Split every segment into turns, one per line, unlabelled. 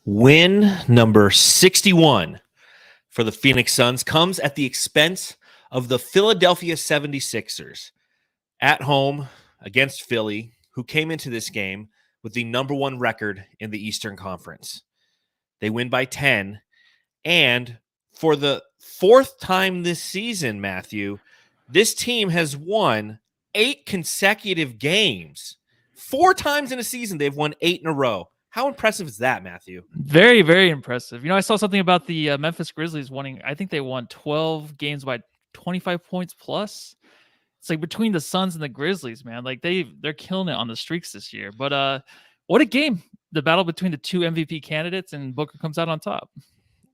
Win number 61 for the Phoenix Suns comes at the expense of the Philadelphia 76ers at home against Philly, who came into this game with the number one record in the Eastern Conference. They win by 10, and for the fourth time this season, Matthew, this team has won 8 consecutive games. 4 times in a season, they've won 8 in a row. How impressive is that, Matthew?
Very, very impressive. I saw something about the Memphis Grizzlies winning. I think they won 12 games by 25 points plus. It's like between the Suns and the Grizzlies, man. Like they're killing it on the streaks this year. But what a game! The battle between the 2 MVP candidates, and Booker comes out on top.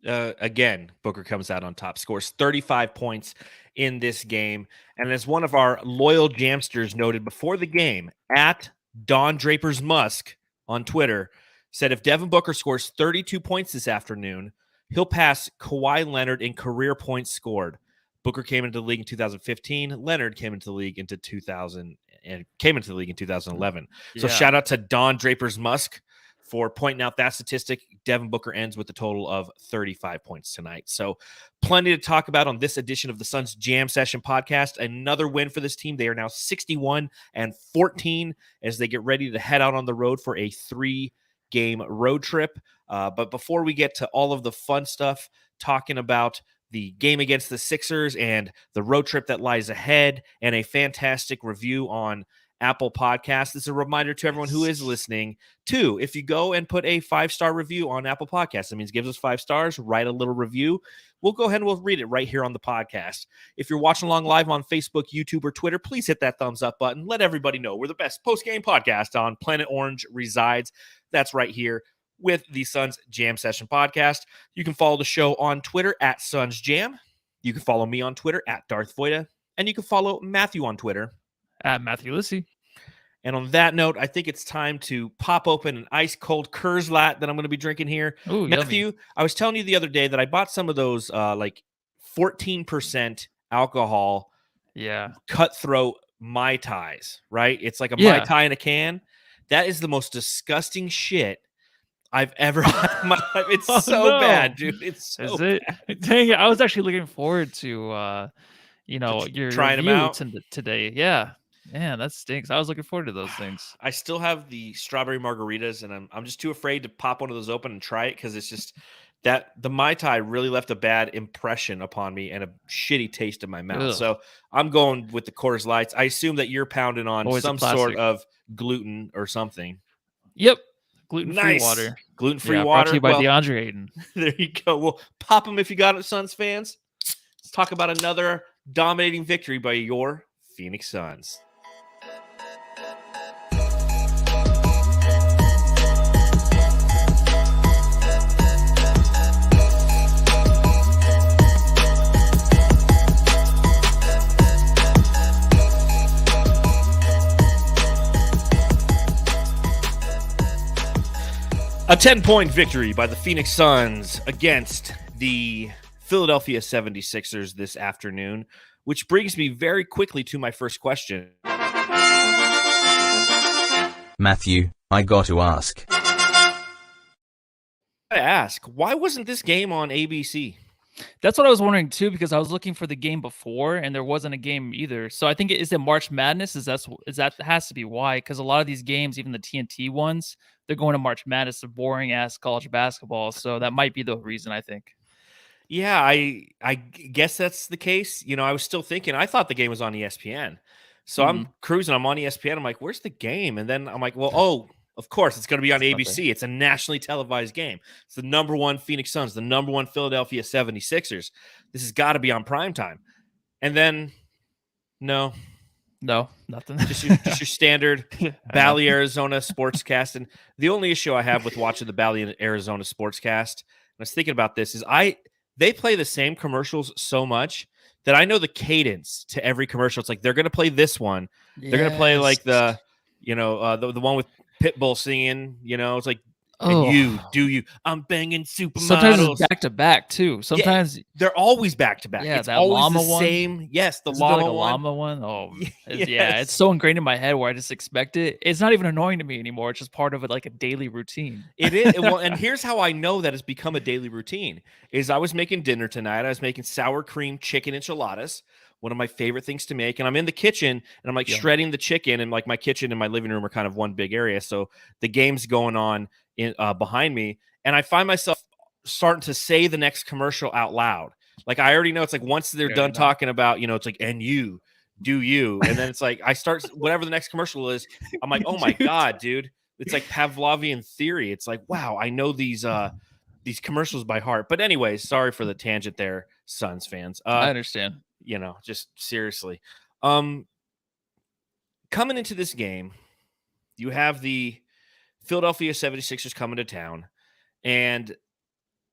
Again, Booker comes out on top, scores 35 points in this game. And as one of our loyal Jamsters noted before the game, at Don Draper's Musk on Twitter, said if Devin Booker scores 32 points this afternoon, he'll pass Kawhi Leonard in career points scored. Booker came into the league in 2015. Leonard came into the league in 2011. So shout out to Don Draper's Musk for pointing out that statistic. Devin Booker ends with a total of 35 points tonight. So plenty to talk about on this edition of the Suns Jam Session podcast. Another win for this team. They are now 61-14 as they get ready to head out on the road for a 3-game road trip. But before we get to all of the fun stuff, talking about the game against the Sixers and the road trip that lies ahead and a fantastic review on Apple Podcasts. This is a reminder to everyone who is listening to, if you go and put a 5-star review on Apple Podcasts, that means gives us 5 stars, write a little review. We'll go ahead and we'll read it right here on the podcast. If you're watching along live on Facebook, YouTube, or Twitter, please hit that thumbs up button. Let everybody know we're the best post-game podcast on Planet Orange resides. That's right here with the Suns Jam Session podcast. You can follow the show on Twitter at Suns Jam. You can follow me on Twitter at Darth Voida. And you can follow Matthew on Twitter
at Matthew Lissy.
And on that note, I think it's time to pop open an ice-cold Coors Light that I'm going to be drinking here.
Ooh,
Matthew,
yummy.
I was telling you the other day that I bought some of those like 14% alcohol cutthroat Mai Tais, right? It's like a Mai Tai in a can. That is the most disgusting shit I've ever had in my life. It's so bad, dude. It's so bad.
Dang it. I was actually looking forward to your
trying them out
today. Yeah. Man, that stinks. I was looking forward to those things.
I still have the strawberry margaritas, and I'm just too afraid to pop one of those open and try it because it's just that the Mai Tai really left a bad impression upon me and a shitty taste in my mouth. Ugh. So I'm going with the Coors Lights. I assume that you're pounding on some sort of gluten or something.
Yep. Gluten-free water.
Gluten-free water.
Brought to you by Deandre Ayton.
There you go. Well, pop them if you got it, Suns fans. Let's talk about another dominating victory by your Phoenix Suns. A 10-point victory by the Phoenix Suns against the Philadelphia 76ers this afternoon, which brings me very quickly to my first question.
Matthew, I got to ask.
Why wasn't this game on ABC?
That's what I was wondering too, because I was looking for the game before and there wasn't a game either. So I think is it March Madness? Is that has to be why? Because a lot of these games, even the TNT ones, they're going to March Madness. They're boring ass college basketball. So that might be the reason, I think.
Yeah, I guess that's the case. I was still thinking, I thought the game was on ESPN. So I'm cruising, I'm on ESPN. I'm like, where's the game? And then I'm like, well, of course, it's going to be on ABC. It's a nationally televised game. It's the number one Phoenix Suns, the number one Philadelphia 76ers. This has got to be on primetime. And then, no,
nothing.
Just your standard Bally, Arizona sportscast. And the only issue I have with watching the Bally, Arizona sportscast, and I was thinking about this, is they play the same commercials so much that I know the cadence to every commercial. It's like they're going to play this one. Yes. They're going to play like the one with Pitbull singing, it's like And you,
Oh,
do you? I'm banging
sometimes it's
supermodels.
back to back too.
Yeah,
Sometimes,
they're always back to back.
yeah,
It's
that
always the
llama one.
same. Yes, the
Isn't there like
llama
a
one.
llama one? Oh, yeah, it's
Yes,
so ingrained in my head where I just expect it. It's not even annoying to me anymore. It's just part of it, like a daily routine.
it is. Well, and here's how I know that it's become a daily routine: is I was making dinner tonight. I was making sour cream chicken enchiladas, one of my favorite things to make. And I'm in the kitchen and I'm like
Yum.
shredding the chicken, and like my kitchen and my living room are kind of one big area. So the game's going on in behind me, and I find myself starting to say the next commercial out loud. Like I already know it's like once they're
You already
done
know.
talking about, it's like, and you, do you, and then it's like I start whatever the next commercial is. I'm like, oh my
Dude.
god, dude. It's like Pavlovian theory. It's like, wow, I know these commercials by heart. But anyways, sorry for the tangent there, Suns fans.
I understand.
Just seriously. Coming into this game, you have the Philadelphia 76ers coming to town. And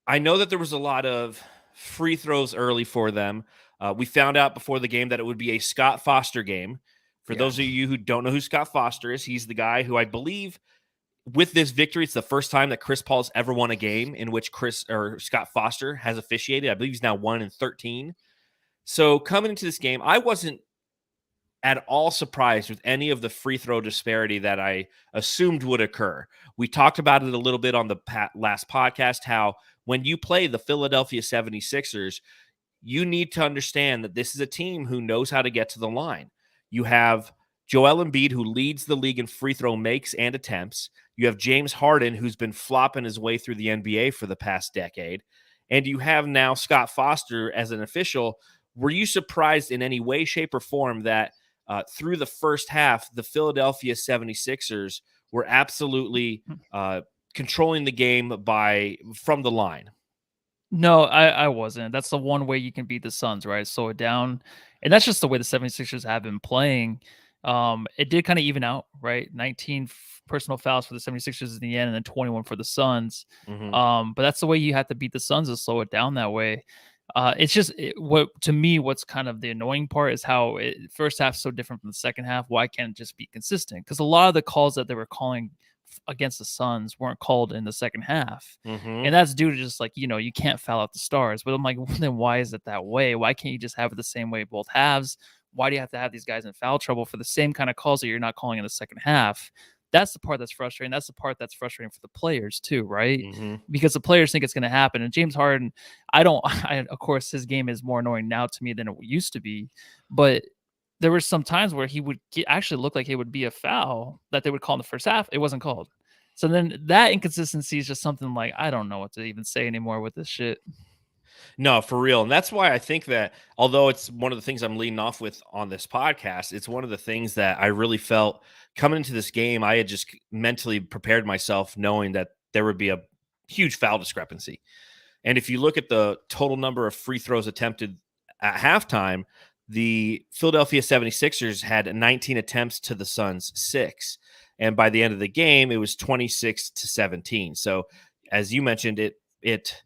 I know that there was a lot of free throws early for them. We found out before the game that it would be a Scott Foster game. For those of you who don't know who Scott Foster is, he's the guy who I believe with this victory, it's the first time that Chris Paul's ever won a game in which Scott Foster has officiated. I believe he's now 1-13. So coming into this game, I wasn't at all surprised with any of the free throw disparity that I assumed would occur. We talked about it a little bit on the last podcast, how when you play the Philadelphia 76ers, you need to understand that this is a team who knows how to get to the line. You have Joel Embiid, who leads the league in free throw makes and attempts. You have James Harden, who's been flopping his way through the NBA for the past decade. And you have now Scott Foster as an official. Were you surprised in any way, shape, or form that through the first half, the Philadelphia 76ers were absolutely controlling the game from the line?
No, I wasn't. That's the one way you can beat the Suns, right? Slow it down. And that's just the way the 76ers have been playing. It did kind of even out, right? 19 personal fouls for the 76ers in the end, and then 21 for the Suns.
Mm-hmm.
But that's the way you have to beat the Suns, is slow it down that way. It's just what to me, what's kind of the annoying part is how first half so different from the second half. Why can't it just be consistent? Because a lot of the calls that they were calling against the Suns weren't called in the second half.
Mm-hmm.
And that's due to just like, you can't foul out the stars. But I'm like, well, then why is it that way? Why can't you just have it the same way both halves? Why do you have to have these guys in foul trouble for the same kind of calls that you're not calling in the second half? That's the part that's frustrating. That's the part that's frustrating for the players too, right?
Mm-hmm.
Because the players think it's going to happen. And James Harden, of course, his game is more annoying now to me than it used to be. But there were some times where he would actually look like it would be a foul that they would call in the first half. It wasn't called. So then that inconsistency is just something like, I don't know what to even say anymore with this shit.
No, for real. And that's why I think that although it's one of the things I'm leading off with on this podcast, it's one of the things that I really felt coming into this game. I had just mentally prepared myself knowing that there would be a huge foul discrepancy. And if you look at the total number of free throws attempted at halftime, the Philadelphia 76ers had 19 attempts to the Suns 6. And by the end of the game, it was 26-17. So as you mentioned, it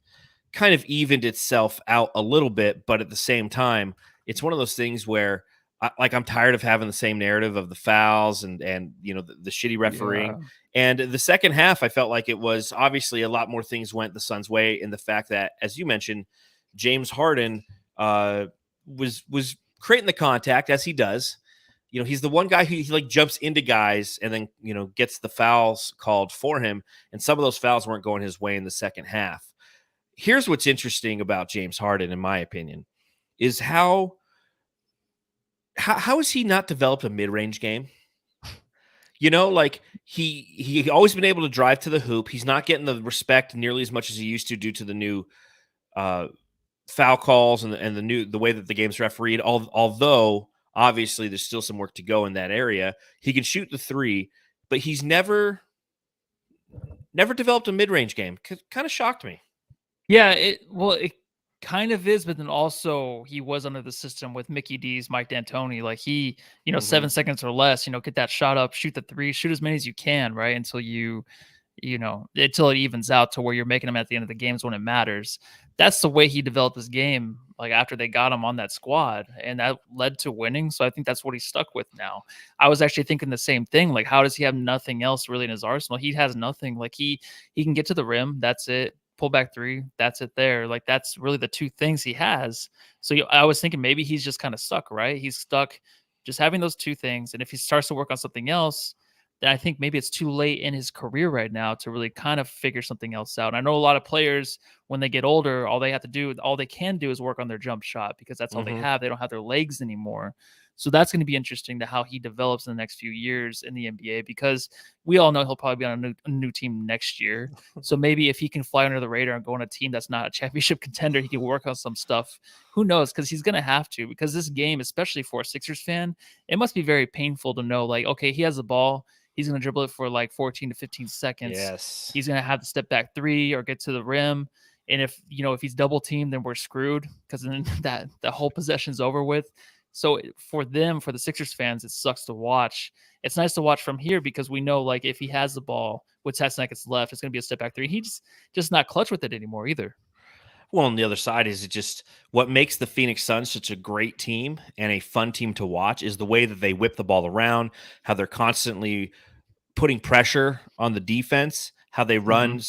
kind of evened itself out a little bit, but at the same time, it's one of those things where I'm tired of having the same narrative of the fouls and the shitty refereeing.
Yeah.
And the second half, I felt like it was obviously a lot more things went the Suns' way in the fact that, as you mentioned, James Harden was creating the contact as he does. He's the one guy who he like jumps into guys and then, gets the fouls called for him. And some of those fouls weren't going his way in the second half. Here's what's interesting about James Harden, in my opinion, is how has he not developed a mid-range game? Like he always been able to drive to the hoop. He's not getting the respect nearly as much as he used to due to the new foul calls and the way that the game's refereed. Although obviously there's still some work to go in that area. He can shoot the three, but he's never developed a mid-range game. Kind of shocked me.
Yeah, it kind of is, but then also he was under the system with Mickey D's, Mike D'Antoni. Like he, 7 seconds or less, get that shot up, shoot the three, shoot as many as you can, right? Until you until it evens out to where you're making him at the end of the games when it matters. That's the way he developed his game, like after they got him on that squad, and that led to winning. So I think that's what he's stuck with now. I was actually thinking the same thing. Like, how does he have nothing else really in his arsenal? He has nothing. Like he can get to the rim. That's it. Pull back three. That's it there. Like that's really the two things he has. So I was thinking maybe he's just kind of stuck, right? He's stuck just having those two things. And if he starts to work on something else, then I think maybe it's too late in his career right now to really kind of figure something else out. I know a lot of players, when they get older, all they can do is work on their jump shot because that's all they have. They don't have their legs anymore. So that's going to be interesting to how he develops in the next few years in the NBA, because we all know he'll probably be on a new team next year. So maybe if he can fly under the radar and go on a team that's not a championship contender, he can work on some stuff. Who knows? Because he's going to have to, because this game, especially for a Sixers fan, it must be very painful to know, like, okay, he has the ball. He's going to dribble it for like 14 to 15 seconds.
Yes.
He's going to have to step back three or get to the rim. And if he's double teamed, then we're screwed, because then that whole possession's over with. So for the Sixers fans, it sucks to watch. It's nice to watch from here because we know, like, if he has the ball with 10 seconds left, it's going to be a step back three. He's just not clutch with it anymore either.
Well, on the other side is it just what makes the Phoenix Suns such a great team and a fun team to watch is the way that they whip the ball around, how they're constantly putting pressure on the defense, how they run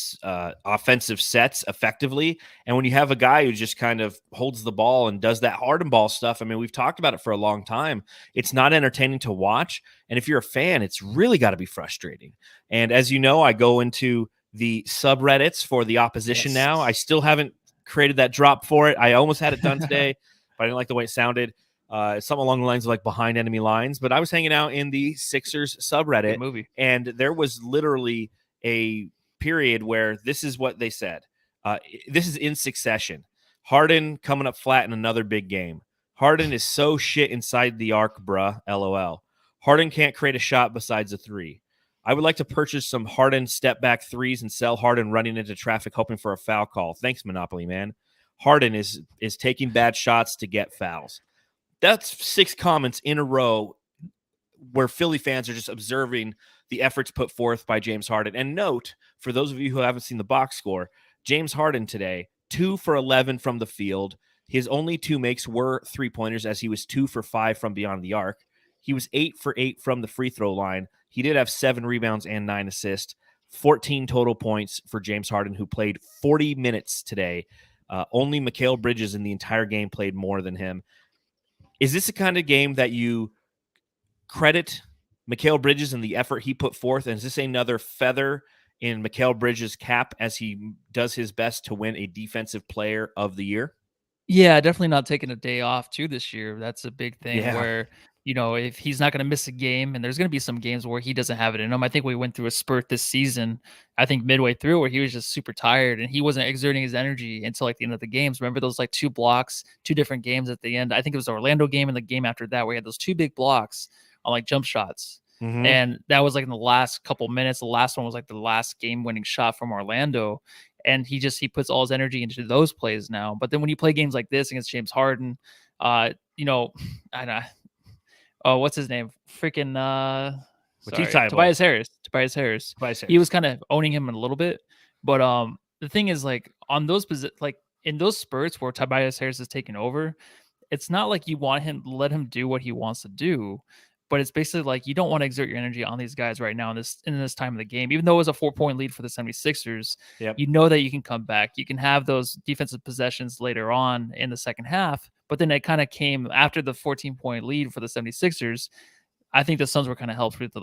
offensive sets effectively. And when you have a guy who just kind of holds the ball and does that Harden ball stuff, I mean, we've talked about it for a long time. It's not entertaining to watch. And if you're a fan, it's really got to be frustrating. And as you know, I go into the subreddits for the opposition now. I still haven't created that drop for it. I almost had it done today, but I didn't like the way it sounded. Something along the lines of like behind enemy lines. But I was hanging out in the Sixers subreddit, and there was literally a period where this is what they said. This is in succession. Harden coming up flat in another big game. Harden is so shit inside the arc, bruh. LOL. Harden can't create a shot besides a three. I would like to purchase some Harden step back threes and sell Harden running into traffic hoping for a foul call. Thanks, Monopoly Man. Harden is taking bad shots to get fouls. That's 6 comments in a row where Philly fans are just observing the efforts put forth by James Harden. And note, for those of you who haven't seen the box score, James Harden today, 2 for 11 from the field. His only 2 makes were 3-pointers, as he was 2 for 5 from beyond the arc. He was 8 for 8 from the free throw line. He did have 7 rebounds and 9 assists, 14 total points for James Harden, who played 40 minutes today. Only Mikal Bridges in the entire game played more than him. Is this the kind of game that you credit Mikal Bridges and the effort he put forth? And is this another feather in Mikal Bridges' cap as he does his best to win a Defensive Player of the Year?
Yeah, definitely not taking a day off too this year. That's a big thing where, if he's not going to miss a game, and there's going to be some games where he doesn't have it in him. I think we went through a spurt this season, I think midway through, where he was just super tired and he wasn't exerting his energy until like the end of the games. Remember those like 2 blocks, 2 different games at the end? I think it was the Orlando game and the game after that where he had those 2 big blocks on like jump shots. And that was like in the last couple minutes. The last one was like the last game-winning shot from Orlando. And he puts all his energy into those plays now. But then when you play games like this against James Harden, I know, what's his name? Freaking Tobias Harris. He was kind of owning him a little bit. But the thing is, like, on those in those spurts where Tobias Harris is taking over, it's not like you want him to let him do what he wants to do. But it's basically like you don't want to exert your energy on these guys right now in this time of the game. Even though it was a 4-point lead for the 76ers, you know that you can come back. You can have those defensive possessions later on in the second half. But then it kind of came after the 14-point lead for the 76ers. I think the Suns were kind of helped with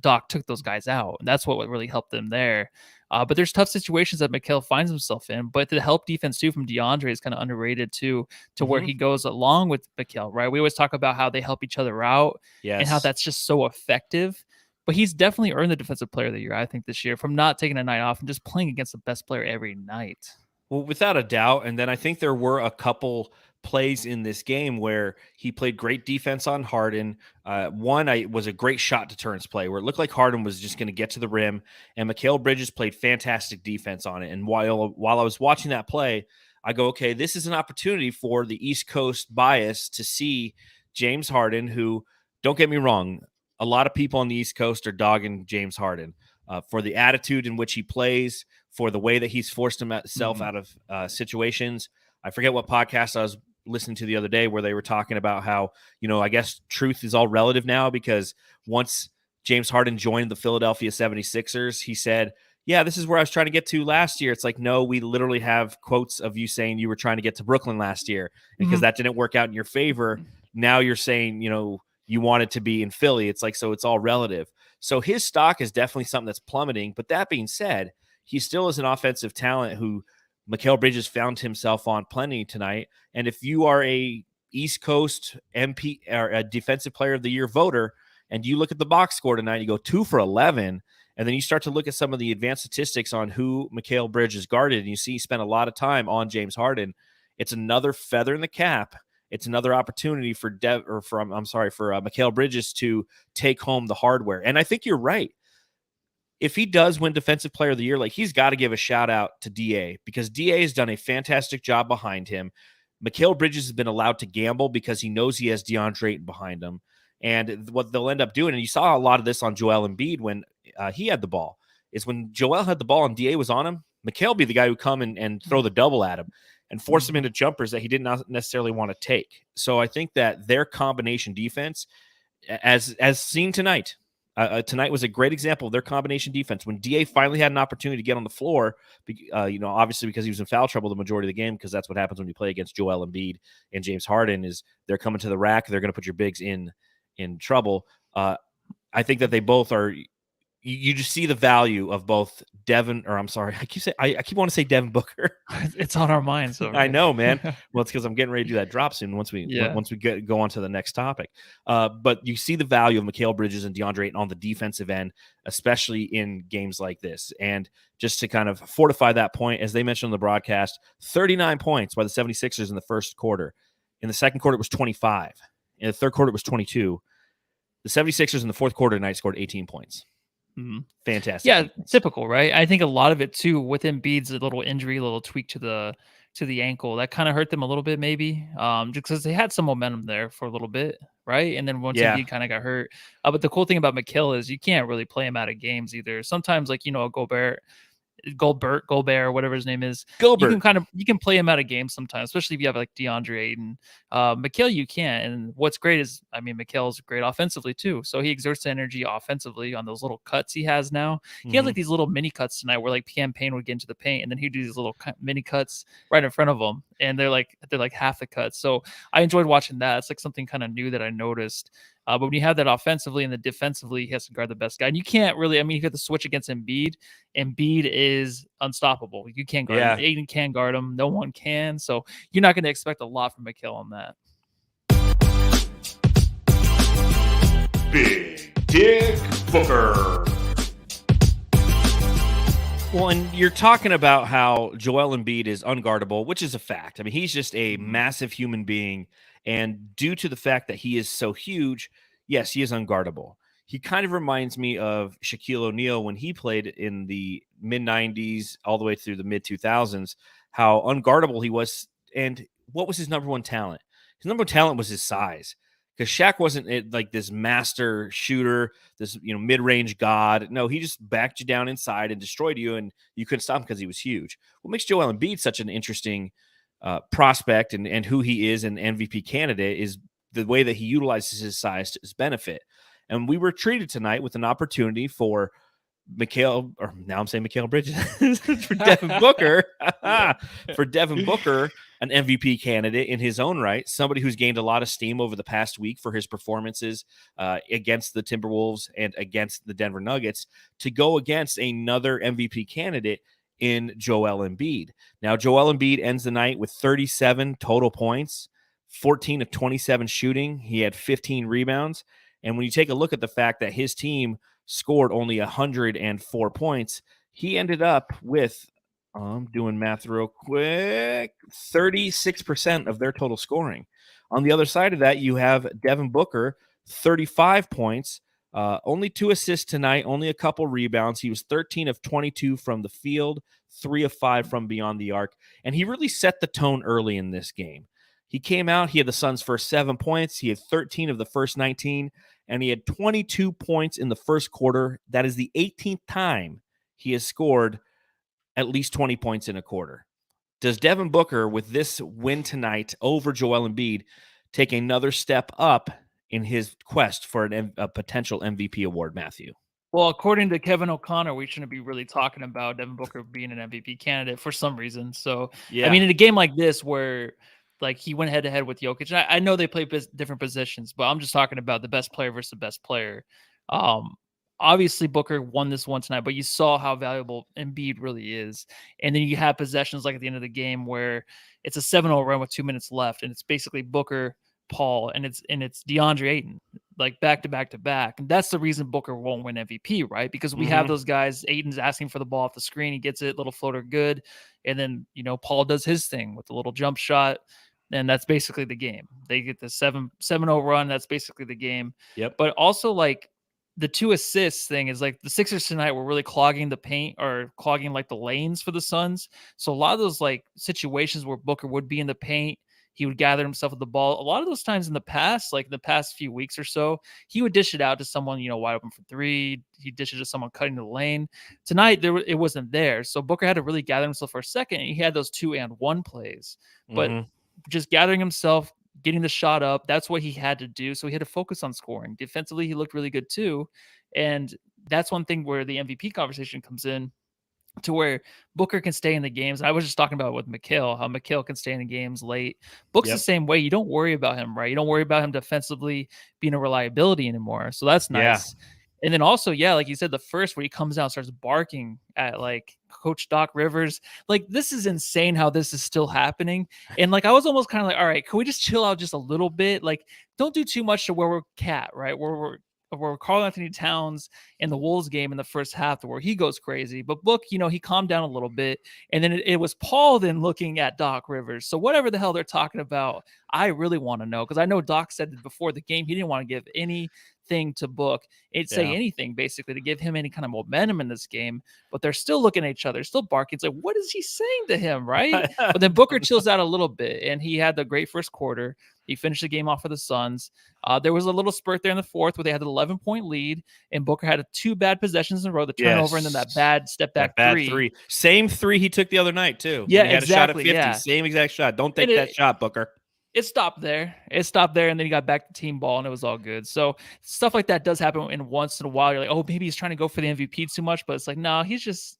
Doc took those guys out. And that's what really helped them there. But there's tough situations that Mikal finds himself in. But the help defense too from Deandre is kind of underrated too, to where he goes along with Mikal, right? We always talk about how they help each other out and how that's just so effective. But he's definitely earned the Defensive Player of the Year, I think, this year, from not taking a night off and just playing against the best player every night.
Well, without a doubt. And then I think there were a couple plays in this game where he played great defense on Harden. One was a great shot deterrence play where it looked like Harden was just going to get to the rim, and Mikal Bridges played fantastic defense on it. And while I was watching that play, I go, okay, this is an opportunity for the East Coast bias to see James Harden, who, don't get me wrong, a lot of people on the East Coast are dogging James Harden. for the attitude in which he plays, for the way that he's forced himself out of situations. I forget what podcast I was listening to the other day where they were talking about how, I guess truth is all relative now, because once James Harden joined the Philadelphia 76ers, he said, yeah, this is where I was trying to get to last year. It's like, no, we literally have quotes of you saying you were trying to get to Brooklyn last year, because that didn't work out in your favor. Now you're saying, you wanted to be in Philly. It's like, so it's all relative. So his stock is definitely something that's plummeting. But that being said, he still is an offensive talent who Mikal Bridges found himself on plenty tonight. And if you are a East Coast MP or a Defensive Player of the Year voter, and you look at the box score tonight, you go 2 for 11, and then you start to look at some of the advanced statistics on who Mikal Bridges guarded, and you see he spent a lot of time on James Harden. It's another feather in the cap. It's another opportunity for Mikal Bridges to take home the hardware. And I think you're right. If he does win Defensive Player of the Year, like, he's got to give a shout out to DA, because DA has done a fantastic job behind him. Mikal Bridges has been allowed to gamble because he knows he has DeAndre Ayton behind him. And what they'll end up doing, and you saw a lot of this on Joel Embiid when he had the ball, is when Joel had the ball and DA was on him, Mikal be the guy who come and throw the double at him and force him into jumpers that he did not necessarily want to take. So I think that their combination defense, as seen tonight, tonight was a great example of their combination defense. When DA finally had an opportunity to get on the floor, obviously because he was in foul trouble the majority of the game, because that's what happens when you play against Joel Embiid and James Harden, is they're coming to the rack, they're going to put your bigs in trouble. I think that they both are. You just see the value of both Devin, or I'm sorry, I keep wanting to say Devin Booker.
It's on our minds.
I know, man. Well, it's because I'm getting ready to do that drop soon once we go on to the next topic. But you see the value of Mikal Bridges and DeAndre Ayton on the defensive end, especially in games like this. And just to kind of fortify that point, as they mentioned on the broadcast, 39 points by the 76ers in the first quarter. In the second quarter, it was 25. In the third quarter, it was 22. The 76ers in the fourth quarter tonight scored 18 points. Fantastic.
Yeah, typical, right? I think a lot of it too with Embiid's a little injury, a little tweak to the ankle that kind of hurt them a little bit, maybe, just because they had some momentum there for a little bit, right? And then once Embiid kind of got hurt. But the cool thing about Mikal is you can't really play him out of games either. Sometimes, like, Gobert, whatever his name is.
Gobert.
You can play him out of games sometimes, especially if you have like DeAndre Ayton. Mikal, you can't. And what's great is, Mikal is great offensively too. So he exerts energy offensively on those little cuts he has now. He has like these little mini cuts tonight where like Payne would get into the paint and then he'd do these little mini cuts right in front of him. And they're like half the cuts. So I enjoyed watching that. It's like something kind of new that I noticed. But when you have that offensively and then defensively, he has to guard the best guy. And you can't really, you have to switch against Embiid. Embiid is unstoppable. You can't guard him. Ayton can't guard him. No one can. So you're not going to expect a lot from Mikal on that.
Big Dick Booker. Well, and you're talking about how Joel Embiid is unguardable, which is a fact. He's just a massive human being. And due to the fact that he is so huge, yes, he is unguardable. He kind of reminds me of Shaquille O'Neal when he played in the mid-90s all the way through the mid-2000s, how unguardable he was. And what was his number one talent? His number one talent was his size, because Shaq wasn't like this master shooter, this mid-range god. No, he just backed you down inside and destroyed you, and you couldn't stop him because he was huge. What makes Joel Embiid such an interesting prospect and who he is, an MVP candidate, is the way that he utilizes his size to his benefit. And we were treated tonight with an opportunity for Mikal Bridges, for Devin Booker, an MVP candidate in his own right, somebody who's gained a lot of steam over the past week for his performances against the Timberwolves and against the Denver Nuggets, to go against another MVP candidate in Joel Embiid. Now, Joel Embiid ends the night with 37 total points, 14 of 27 shooting. He had 15 rebounds. And when you take a look at the fact that his team scored only 104 points, he ended up with, I'm doing math real quick, 36% of their total scoring. On the other side of that, you have Devin Booker, 35 points, only 2 assists tonight, only a couple rebounds. He was 13 of 22 from the field, 3 of 5 from beyond the arc. And he really set the tone early in this game. He came out, he had the Suns' first 7 points. He had 13 of the first 19. and he had 22 points in the first quarter. That is the 18th time he has scored at least 20 points in a quarter. Does Devin Booker, with this win tonight over Joel Embiid, take another step up in his quest for a potential MVP award, Matthew?
Well, according to Kevin O'Connor, we shouldn't be really talking about Devin Booker being an MVP candidate for some reason. So,
Yeah.
I mean, in a game like this where like he went head to head with Jokic, and I know they play different positions, but I'm just talking about the best player versus the best player. Obviously Booker won this one tonight, but you saw how valuable Embiid really is. And then you have possessions like at the end of the game where it's a 7-0 run with 2 minutes left, and it's basically Booker, Paul, and it's DeAndre Ayton, like back to back to back. And that's the reason Booker won't win MVP, right? Because we have those guys. Ayton's asking for the ball off the screen, he gets it, little floater, good. And then, you know, Paul does his thing with the little jump shot, and that's basically the game. They get the 7-0 run, that's basically the game.
Yep.
But also, like, the 2 assists thing is like the Sixers tonight were really clogging the paint or clogging like the lanes for the Suns. So a lot of those like situations where Booker would be in the paint, he would gather himself with the ball. A lot of those times in the past, like the past few weeks or so, he would dish it out to someone, you know, wide open for 3. He dished it to someone cutting the lane. Tonight, it wasn't there. So Booker had to really gather himself for a second. And he had those 2-and-1 plays, but just gathering himself, getting the shot up, that's what he had to do. So he had to focus on scoring. Defensively, he looked really good too. And that's one thing where the MVP conversation comes in, to where Booker can stay in the games. I was just talking about it with Mikal, how Mikal can stay in the games late. Book's the same way. You don't worry about him, right? You don't worry about him defensively being a reliability anymore. So that's nice. Yeah. And then also, yeah, like you said, the first where he comes out and starts barking at like Coach Doc Rivers, like this is insane how this is still happening. And like I was almost kind of like, all right, can we just chill out just a little bit? Like, don't do too much to where we're Cat, right? Where Karl Anthony Towns in the Wolves game in the first half where he goes crazy. But Book, you know, he calmed down a little bit. And then it was Paul then looking at Doc Rivers. So whatever the hell they're talking about, I really want to know, because I know Doc said that before the game he didn't want to give anything to Book. Say anything basically to give him any kind of momentum in this game. But they're still looking at each other, still barking. It's like, what is he saying to him, right? But then Booker chills out a little bit, and he had the great first quarter. He finished the game off for the Suns. There was a little spurt there in the fourth where they had an 11-point lead, and Booker had 2 bad possessions in a row, the turnover, and then that bad step back three.
Same 3 he took the other night, too.
Yeah,
he had
exactly.
A shot at 50, same exact shot. Don't take that shot, Booker.
It stopped there. And then he got back to team ball, and it was all good. So stuff like that does happen in once in a while. You're like, oh, maybe he's trying to go for the MVP too much, but it's like, no, he's just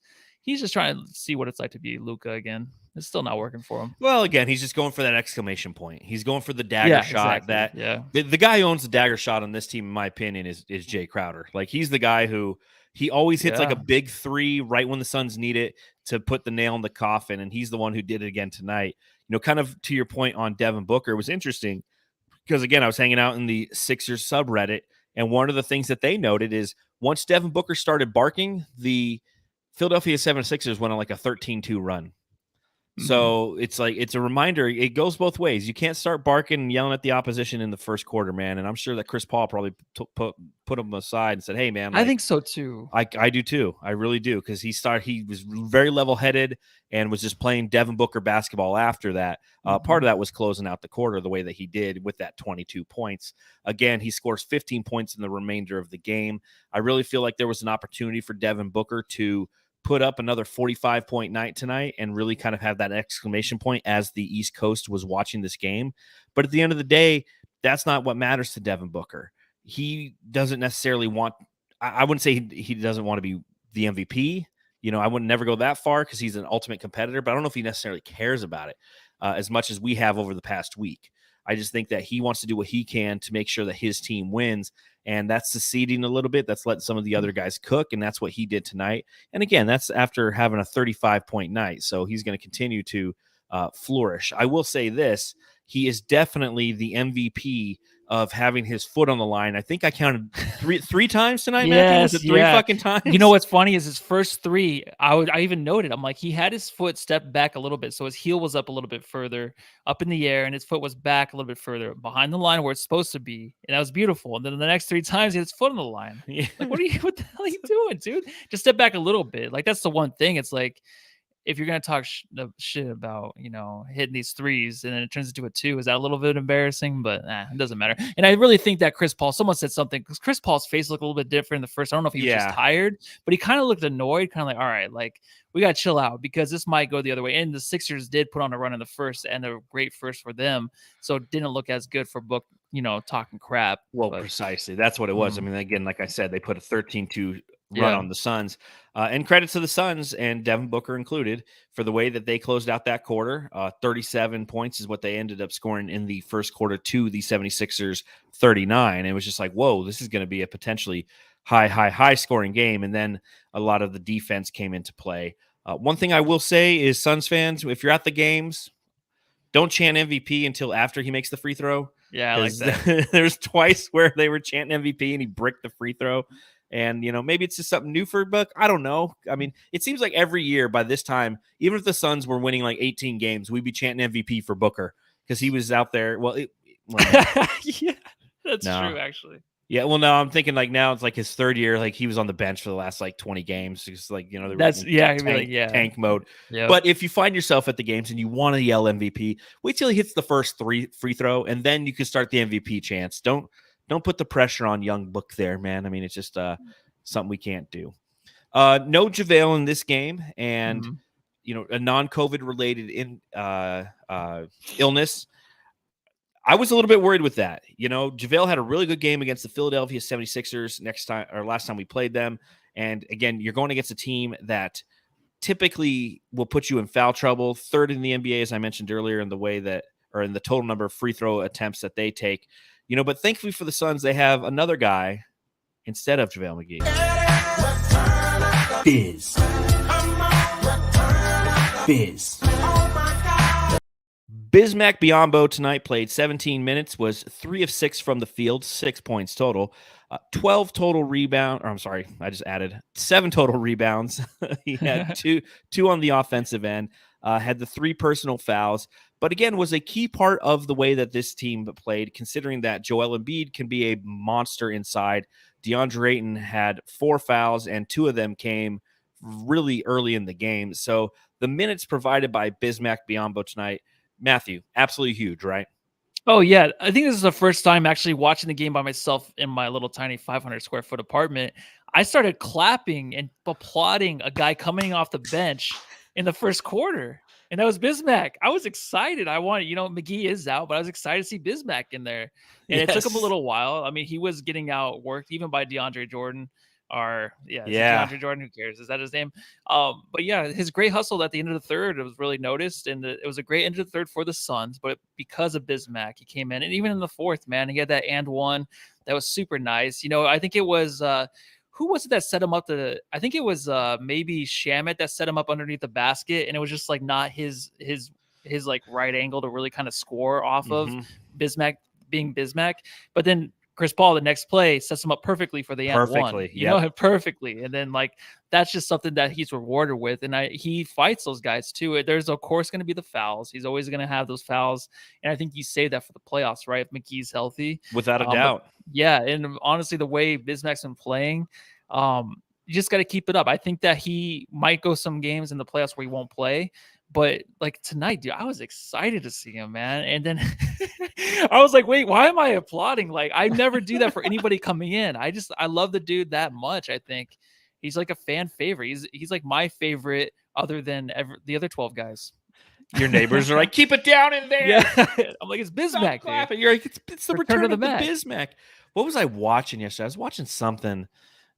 trying to see what it's like to be Luka again. It's still not working for him.
Well, again, he's just going for that exclamation point. He's going for the dagger shot.
Exactly.
The guy who owns the dagger shot on this team, in my opinion, is Jay Crowder. Like, he's the guy who he always hits like a big 3 right when the Suns need it to put the nail in the coffin, and he's the one who did it again tonight. You know, kind of to your point on Devin Booker, it was interesting because, again, I was hanging out in the Sixers subreddit, and one of the things that they noted is once Devin Booker started barking, the Philadelphia 76ers went on like a 13-2 run. So it's like, it's a reminder. It goes both ways. You can't start barking and yelling at the opposition in the first quarter, man. And I'm sure that Chris Paul probably put him aside and said, hey, man.
I think so too.
I do too. I really do. Because he was very level-headed and was just playing Devin Booker basketball after that. Part of that was closing out the quarter the way that he did with that 22 points. Again, he scores 15 points in the remainder of the game. I really feel like there was an opportunity for Devin Booker to put up another 45-point night tonight and really kind of have that exclamation point as the East Coast was watching this game. But at the end of the day, that's not what matters to Devin Booker. He doesn't necessarily want, I wouldn't say he doesn't want to be the MVP. You know, I would never go that far because he's an ultimate competitor, but I don't know if he necessarily cares about it as much as we have over the past week. I just think that he wants to do what he can to make sure that his team wins. And that's seceding a little bit. That's letting some of the other guys cook. And that's what he did tonight. And again, that's after having a 35-point night. So he's going to continue to flourish. I will say this. He is definitely the MVP of having his foot on the line. I think I counted three times tonight, Matthew. Was it 3 fucking times?
You know what's funny is his first 3, I even noted, I'm like, he had his foot stepped back a little bit. So his heel was up a little bit further up in the air, and his foot was back a little bit further behind the line where it's supposed to be. And that was beautiful. And then the next 3 times he had his foot on the line. Like, what the hell are you doing, dude? Just step back a little bit. Like, that's the one thing. It's like, if you're going to talk shit about, hitting these threes and then it turns into a 2, is that a little bit embarrassing? But it doesn't matter. And I really think that Chris Paul, someone said something, because Chris Paul's face looked a little bit different in the first. I don't know if he was just tired, but he kind of looked annoyed, kind of like, all right, like, we got to chill out because this might go the other way. And the Sixers did put on a run in the first, and a great first for them. So it didn't look as good for Book, talking crap.
Well, precisely. That's what it was. I mean, again, like I said, they put a 13-2 run on the Suns. And credit to the Suns, and Devin Booker included, for the way that they closed out that quarter. 37 points is what they ended up scoring in the first quarter to the 76ers 39. It was just like, whoa, this is going to be a potentially high scoring game. And then a lot of the defense came into play. One thing I will say is, Suns fans, if you're at the games, don't chant MVP until after he makes the free throw.
Yeah, I like that.
There's twice where they were chanting MVP and he bricked the free throw. And, maybe it's just something new for Buck. I don't know. I mean, it seems like every year by this time, even if the Suns were winning like 18 games, we'd be chanting MVP for Booker because he was out there. Well,
yeah, that's true, actually.
Yeah, well, no, I'm thinking like now it's like his third year. Like he was on the bench for the last like 20 games. It's like, they were tank mode.
Yep.
But if you find yourself at the games and you want to yell MVP, wait till he hits the first 3 free throw, and then you can start the MVP chants. Don't put the pressure on young Book there, man. I mean, it's just something we can't do. No JaVale in this game, and a non-COVID related illness. I was a little bit worried with that. JaVale had a really good game against the Philadelphia 76ers last time we played them. And again, you're going against a team that typically will put you in foul trouble, third in the NBA, as I mentioned earlier, in the total number of free throw attempts that they take. But thankfully for the Suns, they have another guy instead of JaVale McGee. Biz. Bismack Biyombo tonight played 17 minutes, was 3 of 6 from the field, 6 points total, 12 total rebound. Or I'm sorry, I just added 7 total rebounds. He had two on the offensive end, had the 3 personal fouls, but again, was a key part of the way that this team played, considering that Joel Embiid can be a monster inside. Deandre Ayton had 4 fouls, and 2 of them came really early in the game. So the minutes provided by Bismack Biyombo tonight, Matthew, absolutely huge, right?
Oh, yeah. I think this is the first time actually watching the game by myself in my little tiny 500 square foot apartment. I started clapping and applauding a guy coming off the bench in the first quarter. And that was Bismack. I was excited. I wanted, McGee is out, but I was excited to see Bismack in there. And It took him a little while. I mean, he was getting outworked even by DeAndre Jordan. DeAndre Jordan, who cares? Is that his name? But yeah, his great hustle at the end of the third, it was really noticed, and it was a great end of the third for the Suns. But because of Bismack, he came in, and even in the fourth, man, he had that and one that was super nice. I think it was who was it that set him up I think it was maybe Shamet that set him up underneath the basket, and it was just like not his like right angle to really kind of score off of Bismack being Bismack, but then Chris Paul, the next play, sets him up perfectly for the end one. Perfectly. And then, that's just something that he's rewarded with. And he fights those guys, too. There's, of course, going to be the fouls. He's always going to have those fouls. And I think you save that for the playoffs, right? If McGee's healthy.
Without a doubt.
Yeah. And honestly, the way Bismack's been playing, you just got to keep it up. I think that he might go some games in the playoffs where he won't play. But tonight, dude, I was excited to see him, man. And then I was like, wait, why am I applauding? I never do that for anybody coming in. I love the dude that much. I think he's like a fan favorite. He's like my favorite other than the other 12 guys.
Your neighbors are like, keep it down in there.
Yeah. I'm like, it's Bismack, dude.
You're like, it's the return of the Bismack. What was I watching yesterday? I was watching something.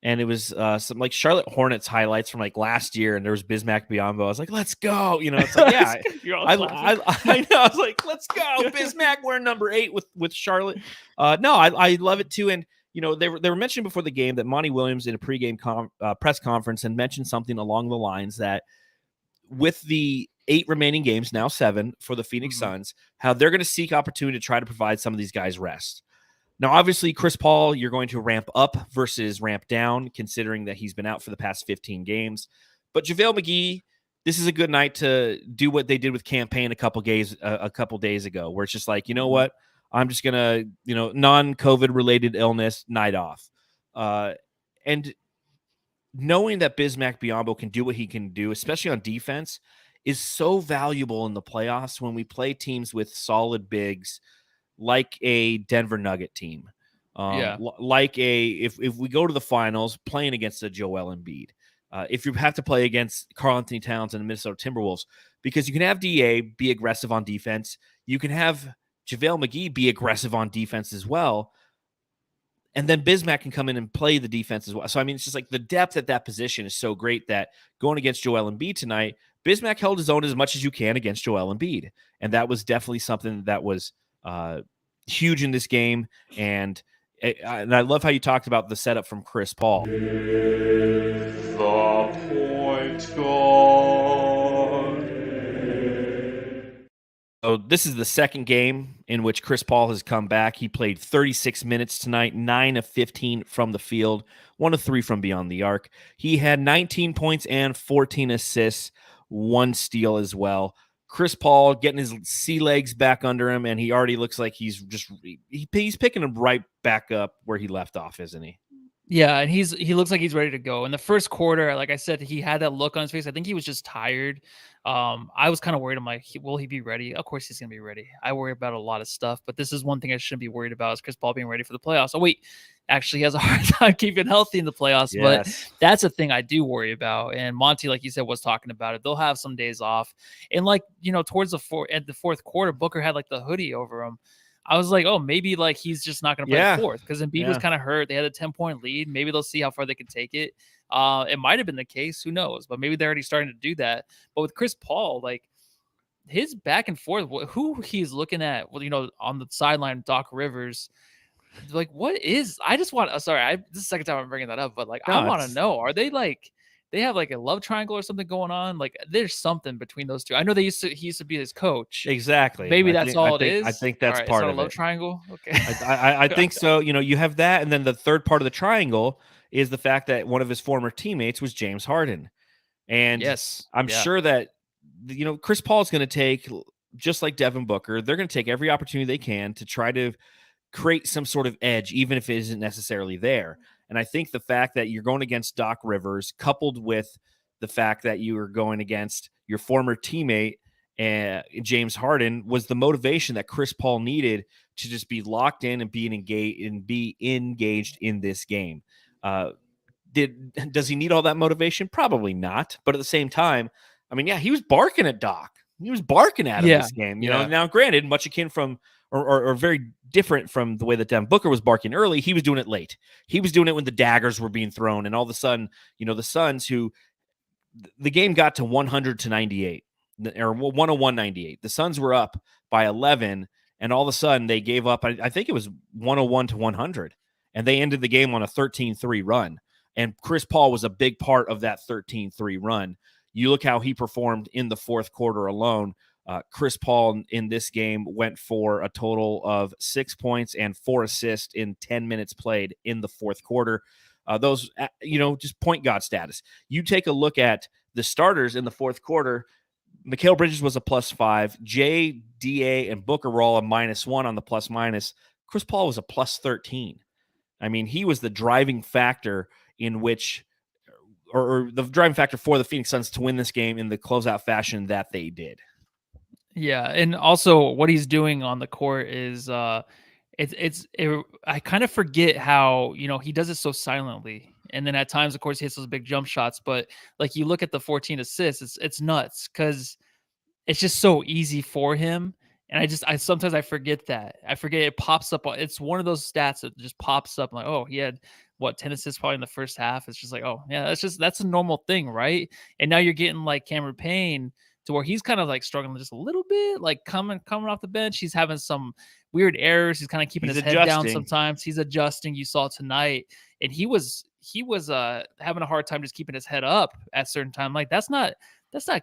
And it was some Charlotte Hornets highlights from last year, and there was Bismack Biyombo. I was like, "Let's go!" It's like, yeah, I know. I was like, "Let's go, Bismack." We're number 8 with Charlotte. No, I love it too. And they were mentioning before the game that Monty Williams in a pregame press conference had mentioned something along the lines that with the 8 remaining games, now 7 for the Phoenix Suns, how they're going to seek opportunity to try to provide some of these guys rest. Now, obviously, Chris Paul, you're going to ramp up versus ramp down, considering that he's been out for the past 15 games. But JaVale McGee, this is a good night to do what they did with Payne a couple days ago, where it's just like, you know what? I'm just going to, non-COVID related illness, night off. And knowing that Bismack Biyombo can do what he can do, especially on defense, is so valuable in the playoffs when we play teams with solid bigs like a Denver Nugget team. Like if we go to the finals playing against a Joel Embiid, if you have to play against Karl Anthony Towns and the Minnesota Timberwolves, because you can have DA be aggressive on defense. You can have JaVale McGee be aggressive on defense as well. And then Bismack can come in and play the defense as well. So, I mean, it's just like the depth at that position is so great that going against Joel Embiid tonight, Bismack held his own as much as you can against Joel Embiid. And that was definitely something that was huge in this game. And I love how you talked about the setup from Chris Paul.
The point guard.
So this is the second game in which Chris Paul has come back. He played 36 minutes tonight, 9 of 15 from the field, 1 of 3 from beyond the arc. He had 19 points and 14 assists, 1 steal as well. Chris Paul getting his sea legs back under him, and he already looks like he's picking him right back up where he left off, isn't he?
Yeah, and he looks like he's ready to go. In the first quarter, like I said, he had that look on his face. I think he was just tired. I was kind of worried. I'm like, will he be ready? Of course he's going to be ready. I worry about a lot of stuff, but this is one thing I shouldn't be worried about is Chris Paul being ready for the playoffs. Oh, wait, actually he has a hard time keeping healthy in the playoffs,
Yes.
But that's a thing I do worry about. And Monty, like you said, was talking about it. They'll have some days off. And like, towards the fourth quarter, Booker had like the hoodie over him. I was like, oh, maybe like he's just not going to play fourth because Embiid was kind of hurt. They had a 10-point lead. Maybe they'll see how far they can take it. It might have been the case. Who knows? But maybe they're already starting to do that. But with Chris Paul, like his back and forth, who he's looking at, on the sideline, Doc Rivers. Like, what is? I just want. Sorry, this is the second time I'm bringing that up, but like, I want to know: are they like? They have like a love triangle or something going on. Like there's something between those two. I know he used to be his coach.
Exactly.
Maybe that's all it is.
I think that's
right,
part
it's not
of
a love
it.
triangle. Okay.
I think so. You have that. And then the third part of the triangle is the fact that one of his former teammates was James Harden. And
yes,
I'm sure that, Chris Paul is going to take, just like Devin Booker, they're going to take every opportunity they can to try to create some sort of edge, even if it isn't necessarily there. And I think the fact that you're going against Doc Rivers, coupled with the fact that you are going against your former teammate, James Harden, was the motivation that Chris Paul needed to just be locked in and be engaged in this game. Does he need all that motivation? Probably not. But at the same time, I mean, yeah, he was barking at Doc. He was barking at him this game. Now, granted, much akin from or very different from the way that Devin Booker was barking early. He was doing it late. He was doing it when the daggers were being thrown, and all of a sudden, the Suns, who the game got to 100-98 or 101-98. The Suns were up by 11, and all of a sudden they gave up. I think it was 101-100, and they ended the game on a 13-3 run. And Chris Paul was a big part of that 13-3 run. You look how he performed in the fourth quarter alone. Chris Paul in this game went for a total of 6 points and 4 assists in 10 minutes played in the fourth quarter. Those, just point guard status. You take a look at the starters in the fourth quarter. Mikal Bridges was a +5. Jay, DA, and Booker were all a -1 on the plus-minus. Chris Paul was a +13. I mean, he was the driving factor in which, or the driving factor for the Phoenix Suns to win this game in the closeout fashion that they did.
Yeah, and also what he's doing on the court is I kind of forget how he does it so silently, and then at times, of course, he hits those big jump shots. But like you look at the 14 assists, it's nuts because it's just so easy for him. And I sometimes I forget that. I forget it pops up. It's one of those stats that just pops up. I'm like, oh, he had 10 assists probably in the first half. It's just like, oh yeah, that's a normal thing, right? And now you're getting like Cameron Payne, to where he's kind of like struggling just a little bit, like coming off the bench. He's having some weird errors. He's kind of keeping his head down sometimes. He's adjusting. You saw tonight, and he was having a hard time just keeping his head up at certain time. Like that's not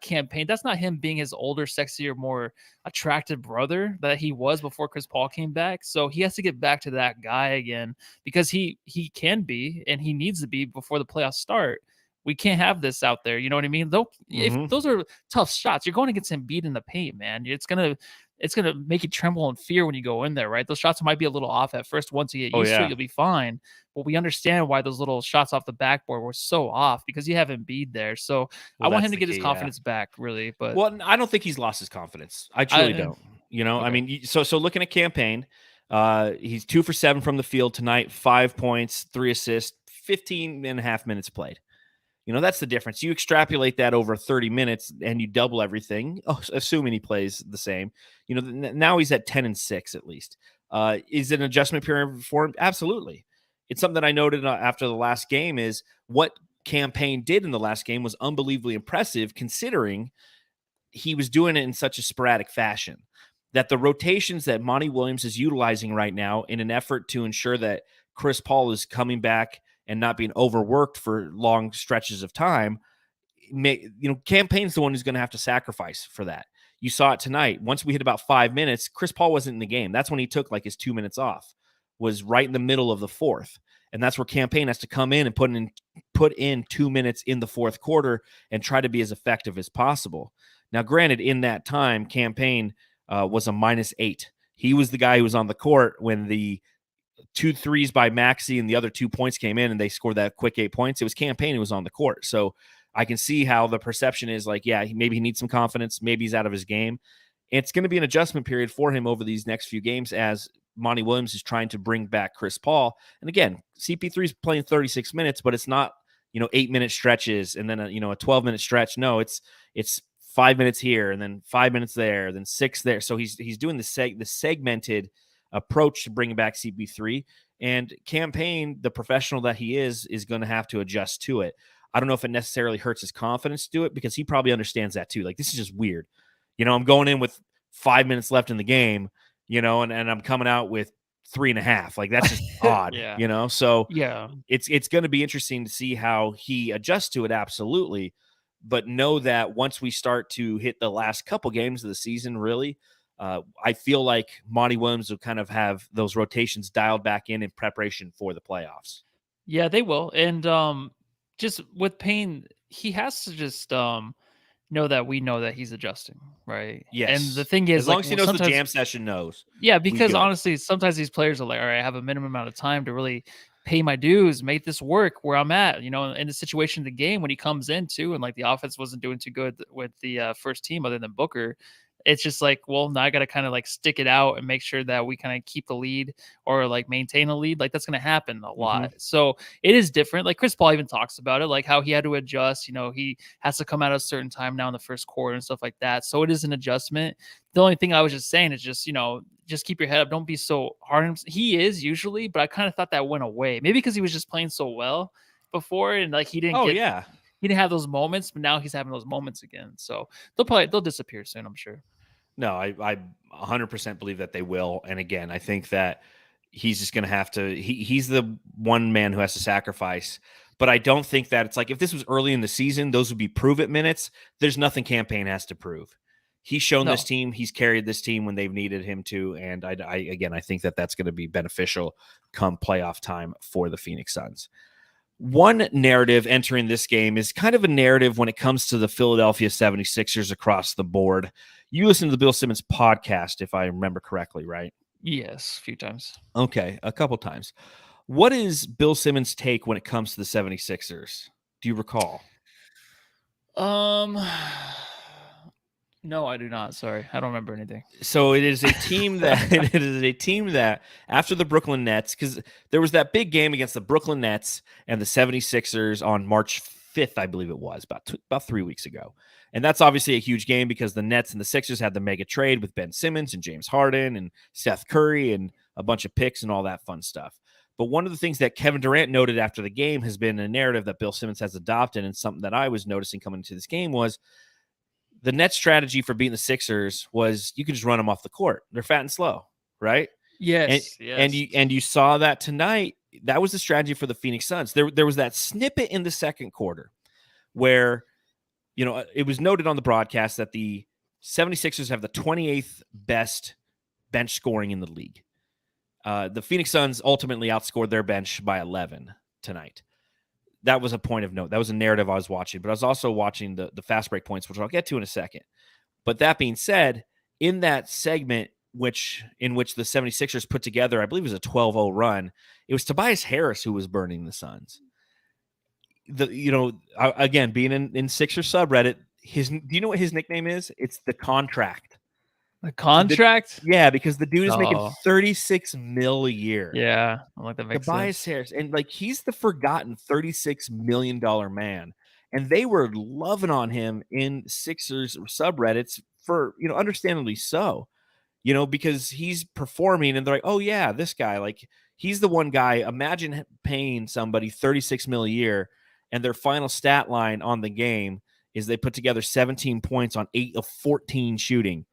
campaign. That's not him being his older, sexier, more attractive brother that he was before Chris Paul came back. So he has to get back to that guy again, because he can be, and he needs to be before the playoffs start, We can't have this out there. You know what I mean? Though, if those are tough shots, you're going against Embiid in the paint, man. It's gonna make you tremble in fear when you go in there, right? Those shots might be a little off at first. Once you get used to it, you'll be fine. But we understand why those little shots off the backboard were so off, because you have Embiid there. So I want him to get his confidence back, really. But
I don't think he's lost his confidence. I truly don't. I mean, so looking at campaign, he's 2 for 7 from the field tonight, 5 points, 3 assists, 15 and a half minutes played. That's the difference. You extrapolate that over 30 minutes and you double everything, assuming he plays the same. Now he's at 10 and 6 at least. Is it an adjustment period for him? Absolutely. It's something that I noted after the last game is what campaign did in the last game was unbelievably impressive, considering he was doing it in such a sporadic fashion. That the rotations that Monty Williams is utilizing right now in an effort to ensure that Chris Paul is coming back and not being overworked for long stretches of time, campaign's the one who's going to have to sacrifice for that. You saw it tonight. Once we hit about 5 minutes, Chris Paul wasn't in the game. That's when he took like his 2 minutes off, was right in the middle of the fourth. And that's where campaign has to come in and put in 2 minutes in the fourth quarter and try to be as effective as possible. Now, granted, in that time, campaign was a -8. He was the guy who was on the court when the 2 threes by Maxey and the other 2 points came in and they scored that quick 8 points. It was campaign who was on the court. So I can see how the perception is like, yeah, maybe he needs some confidence. Maybe he's out of his game. It's going to be an adjustment period for him over these next few games as Monty Williams is trying to bring back Chris Paul. And again, CP3 is playing 36 minutes, but it's not, 8-minute stretches and then a 12-minute stretch. No, it's 5 minutes here and then 5 minutes there, then 6 there. So he's doing the segmented approach to bringing back CP3, and campaign, the professional that he is going to have to adjust to it. I don't know if it necessarily hurts his confidence to do it, because he probably understands that too. Like, this is just weird. I'm going in with 5 minutes left in the game, and I'm coming out with 3.5. Like, that's just odd, So
yeah,
it's going to be interesting to see how he adjusts to it. Absolutely. But know that once we start to hit the last couple games of the season, really, I feel like Monty Williams will kind of have those rotations dialed back in preparation for the playoffs.
Yeah, they will. And just with Payne, he has to just know that we know that he's adjusting, right?
Yes.
And the thing is,
as long as he knows the jam session knows.
Yeah, because honestly, sometimes these players are like, all right, I have a minimum amount of time to really pay my dues, make this work where I'm at, in the situation of the game when he comes in too. And like the offense wasn't doing too good with the first team other than Booker. It's just like, well, now I got to kind of like stick it out and make sure that we kind of keep the lead or like maintain a lead. Like that's going to happen a lot. So it is different. Like Chris Paul even talks about it, like how he had to adjust, he has to come out at a certain time now in the first quarter and stuff like that. So it is an adjustment. The only thing I was just saying is just, just keep your head up. Don't be so hard on him. He is usually, but I kind of thought that went away. Maybe because he was just playing so well before and like he didn't he didn't have those moments, but now he's having those moments again. So they'll disappear soon, I'm sure.
No, I 100% believe that they will. And again, I think that he's just going to have to, he's the one man who has to sacrifice. But I don't think that it's like, if this was early in the season, those would be prove it minutes. There's nothing campaign has to prove. He's shown this team, he's carried this team when they've needed him to. And I think that that's going to be beneficial come playoff time for the Phoenix Suns. One narrative entering this game is kind of a narrative when it comes to the Philadelphia 76ers across the board. You listen to the Bill Simmons podcast, if I remember correctly, right?
Yes, a few times.
Okay, a couple times. What is Bill Simmons' take when it comes to the 76ers? Do you recall?
No, I do not. Sorry. I don't remember anything.
So it is a team that after the Brooklyn Nets, because there was that big game against the Brooklyn Nets and the 76ers on March 5th, I believe it was, about 3 weeks ago. And that's obviously a huge game because the Nets and the Sixers had the mega trade with Ben Simmons and James Harden and Seth Curry and a bunch of picks and all that fun stuff. But one of the things that Kevin Durant noted after the game has been a narrative that Bill Simmons has adopted, and something that I was noticing coming into this game was the Nets strategy for beating the Sixers was you could just run them off the court. They're fat and slow, right?
Yes.
And you saw that tonight. That was the strategy for the Phoenix Suns. There was that snippet in the second quarter where, it was noted on the broadcast that the 76ers have the 28th best bench scoring in the league. The Phoenix Suns ultimately outscored their bench by 11 tonight. that was a point of note. That was a narrative I was watching, but I was also watching the fast break points, which I'll get to in a second. But that being said, in that segment, in which the 76ers put together, I believe it was a 12-0 run, it was Tobias Harris who was burning the Suns. Again, being in Sixers subreddit, do you know what his nickname is? It's the contract.
The contract?
Yeah, because the dude is making
Oh.
$36 million a year.
Yeah, I like that makes
Tobias
sense.
Harris, and like he's the forgotten $36 million man, and they were loving on him in Sixers subreddits for understandably so, because he's performing, and they're like, oh yeah, this guy, like he's the one guy. Imagine paying somebody $36 million a year, and their final stat line on the game is they put together 17 points on 8 of 14 shooting.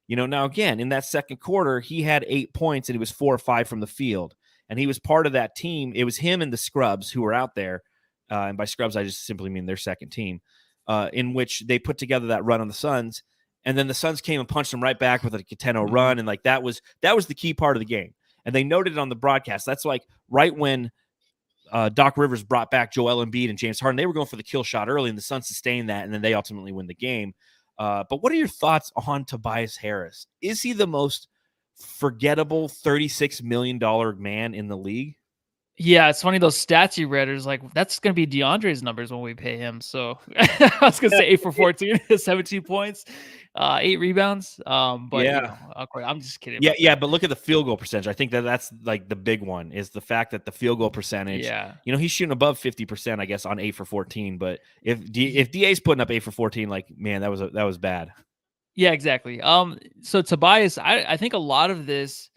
Now again, in that second quarter, he had 8 points and he was 4 or 5 from the field. And he was part of that team. It was him and the scrubs who were out there. And by scrubs, I just simply mean their second team, in which they put together that run on the Suns. And then the Suns came and punched them right back with a 10-0 run. And like that was the key part of the game. And they noted it on the broadcast. That's like right when Doc Rivers brought back Joel Embiid and James Harden. They were going for the kill shot early, and the Suns sustained that. And then they ultimately win the game. But what are your thoughts on Tobias Harris? Is he the most forgettable $36 million man in the league?
Yeah, it's funny, those stats you read is like, that's going to be DeAndre's numbers when we pay him. So I was going to say 8 for 14, 17 points, 8 rebounds. But
Yeah.
I'm just kidding.
Yeah, but look at the field goal percentage. I think that's like the big one is the fact that the field goal percentage, he's shooting above 50%, I guess, on 8 for 14. But if DA's putting up 8 for 14, like, man, that was bad.
Yeah, exactly. So Tobias, I think a lot of this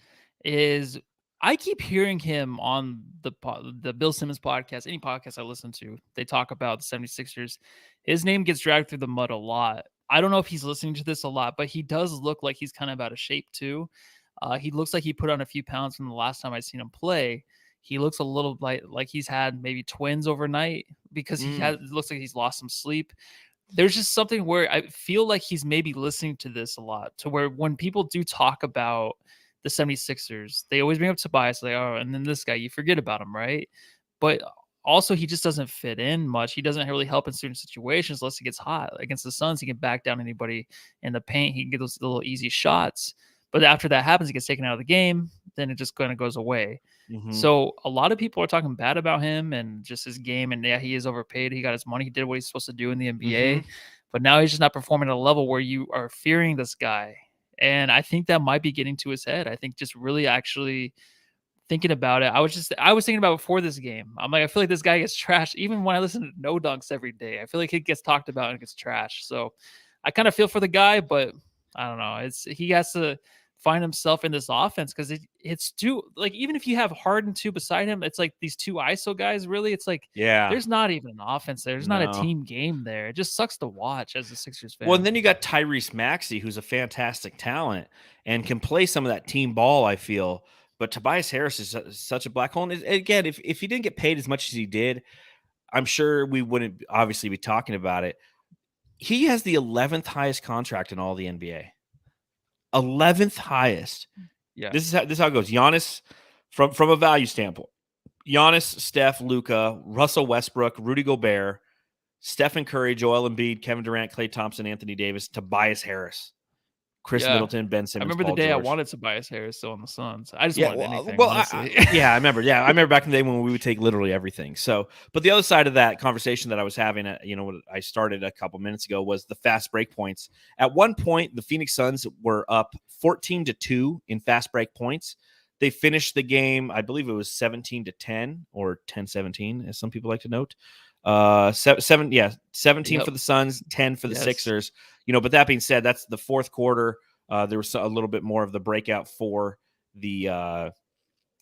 is, I keep hearing him on the Bill Simmons podcast, any podcast I listen to, they talk about the 76ers. His name gets dragged through the mud a lot. I don't know if he's listening to this a lot, but he does look like he's kind of out of shape too. He looks like he put on a few pounds from the last time I seen him play. He looks a little like he's had maybe twins overnight because it looks like he's lost some sleep. There's just something where I feel like he's maybe listening to this a lot, to where when people do talk about the 76ers, they always bring up Tobias, like, oh, and then this guy, you forget about him, right? But also, he just doesn't fit in much. He doesn't really help in certain situations unless he gets hot. Against the Suns, he can back down anybody in the paint. He can get those little easy shots. But after that happens, he gets taken out of the game. Then it just kind of goes away.
Mm-hmm.
So a lot of people are talking bad about him and just his game. And yeah, he is overpaid. He got his money. He did what he's supposed to do in the NBA. But now he's just not performing at a level where you are fearing this guy. And I think that might be getting to his head. I think just really actually thinking about it. I was thinking about it before this game. I'm like, I feel like this guy gets trashed. Even when I listen to No Dunks every day, I feel like he gets talked about and gets trashed. So I kind of feel for the guy, but I don't know. He has to find himself in this offense, because it's too, like, even if you have Harden 2 beside him, it's like these 2 ISO guys, really. It's like, there's not even an offense there. There's not a team game there. It just sucks to watch as a Sixers fan.
Well, and then you got Tyrese Maxey, who's a fantastic talent and can play some of that team ball, I feel. But Tobias Harris is such a black hole. And again, if he didn't get paid as much as he did, I'm sure we wouldn't obviously be talking about it. He has the 11th highest contract in all the NBA. 11th highest.
Yeah.
This is how it goes. Giannis, from a value standpoint, Giannis, Steph, Luka, Russell Westbrook, Rudy Gobert, Stephen Curry, Joel Embiid, Kevin Durant, Klay Thompson, Anthony Davis, Tobias Harris, Chris Middleton, Ben Simmons.
I remember
Paul
the day
George.
I wanted Tobias Harris still on the Suns. I just wanted anything.
I remember. Yeah, I remember back in the day when we would take literally everything. So, but the other side of that conversation that I was having, what I started a couple minutes ago, was the fast break points. At one point, the Phoenix Suns were up 14-2 in fast break points. They finished the game, I believe it was 17-10 or 10-17, as some people like to note. 17 for the Suns, 10 for the Sixers. But that being said, that's the fourth quarter. There was a little bit more of the breakout for the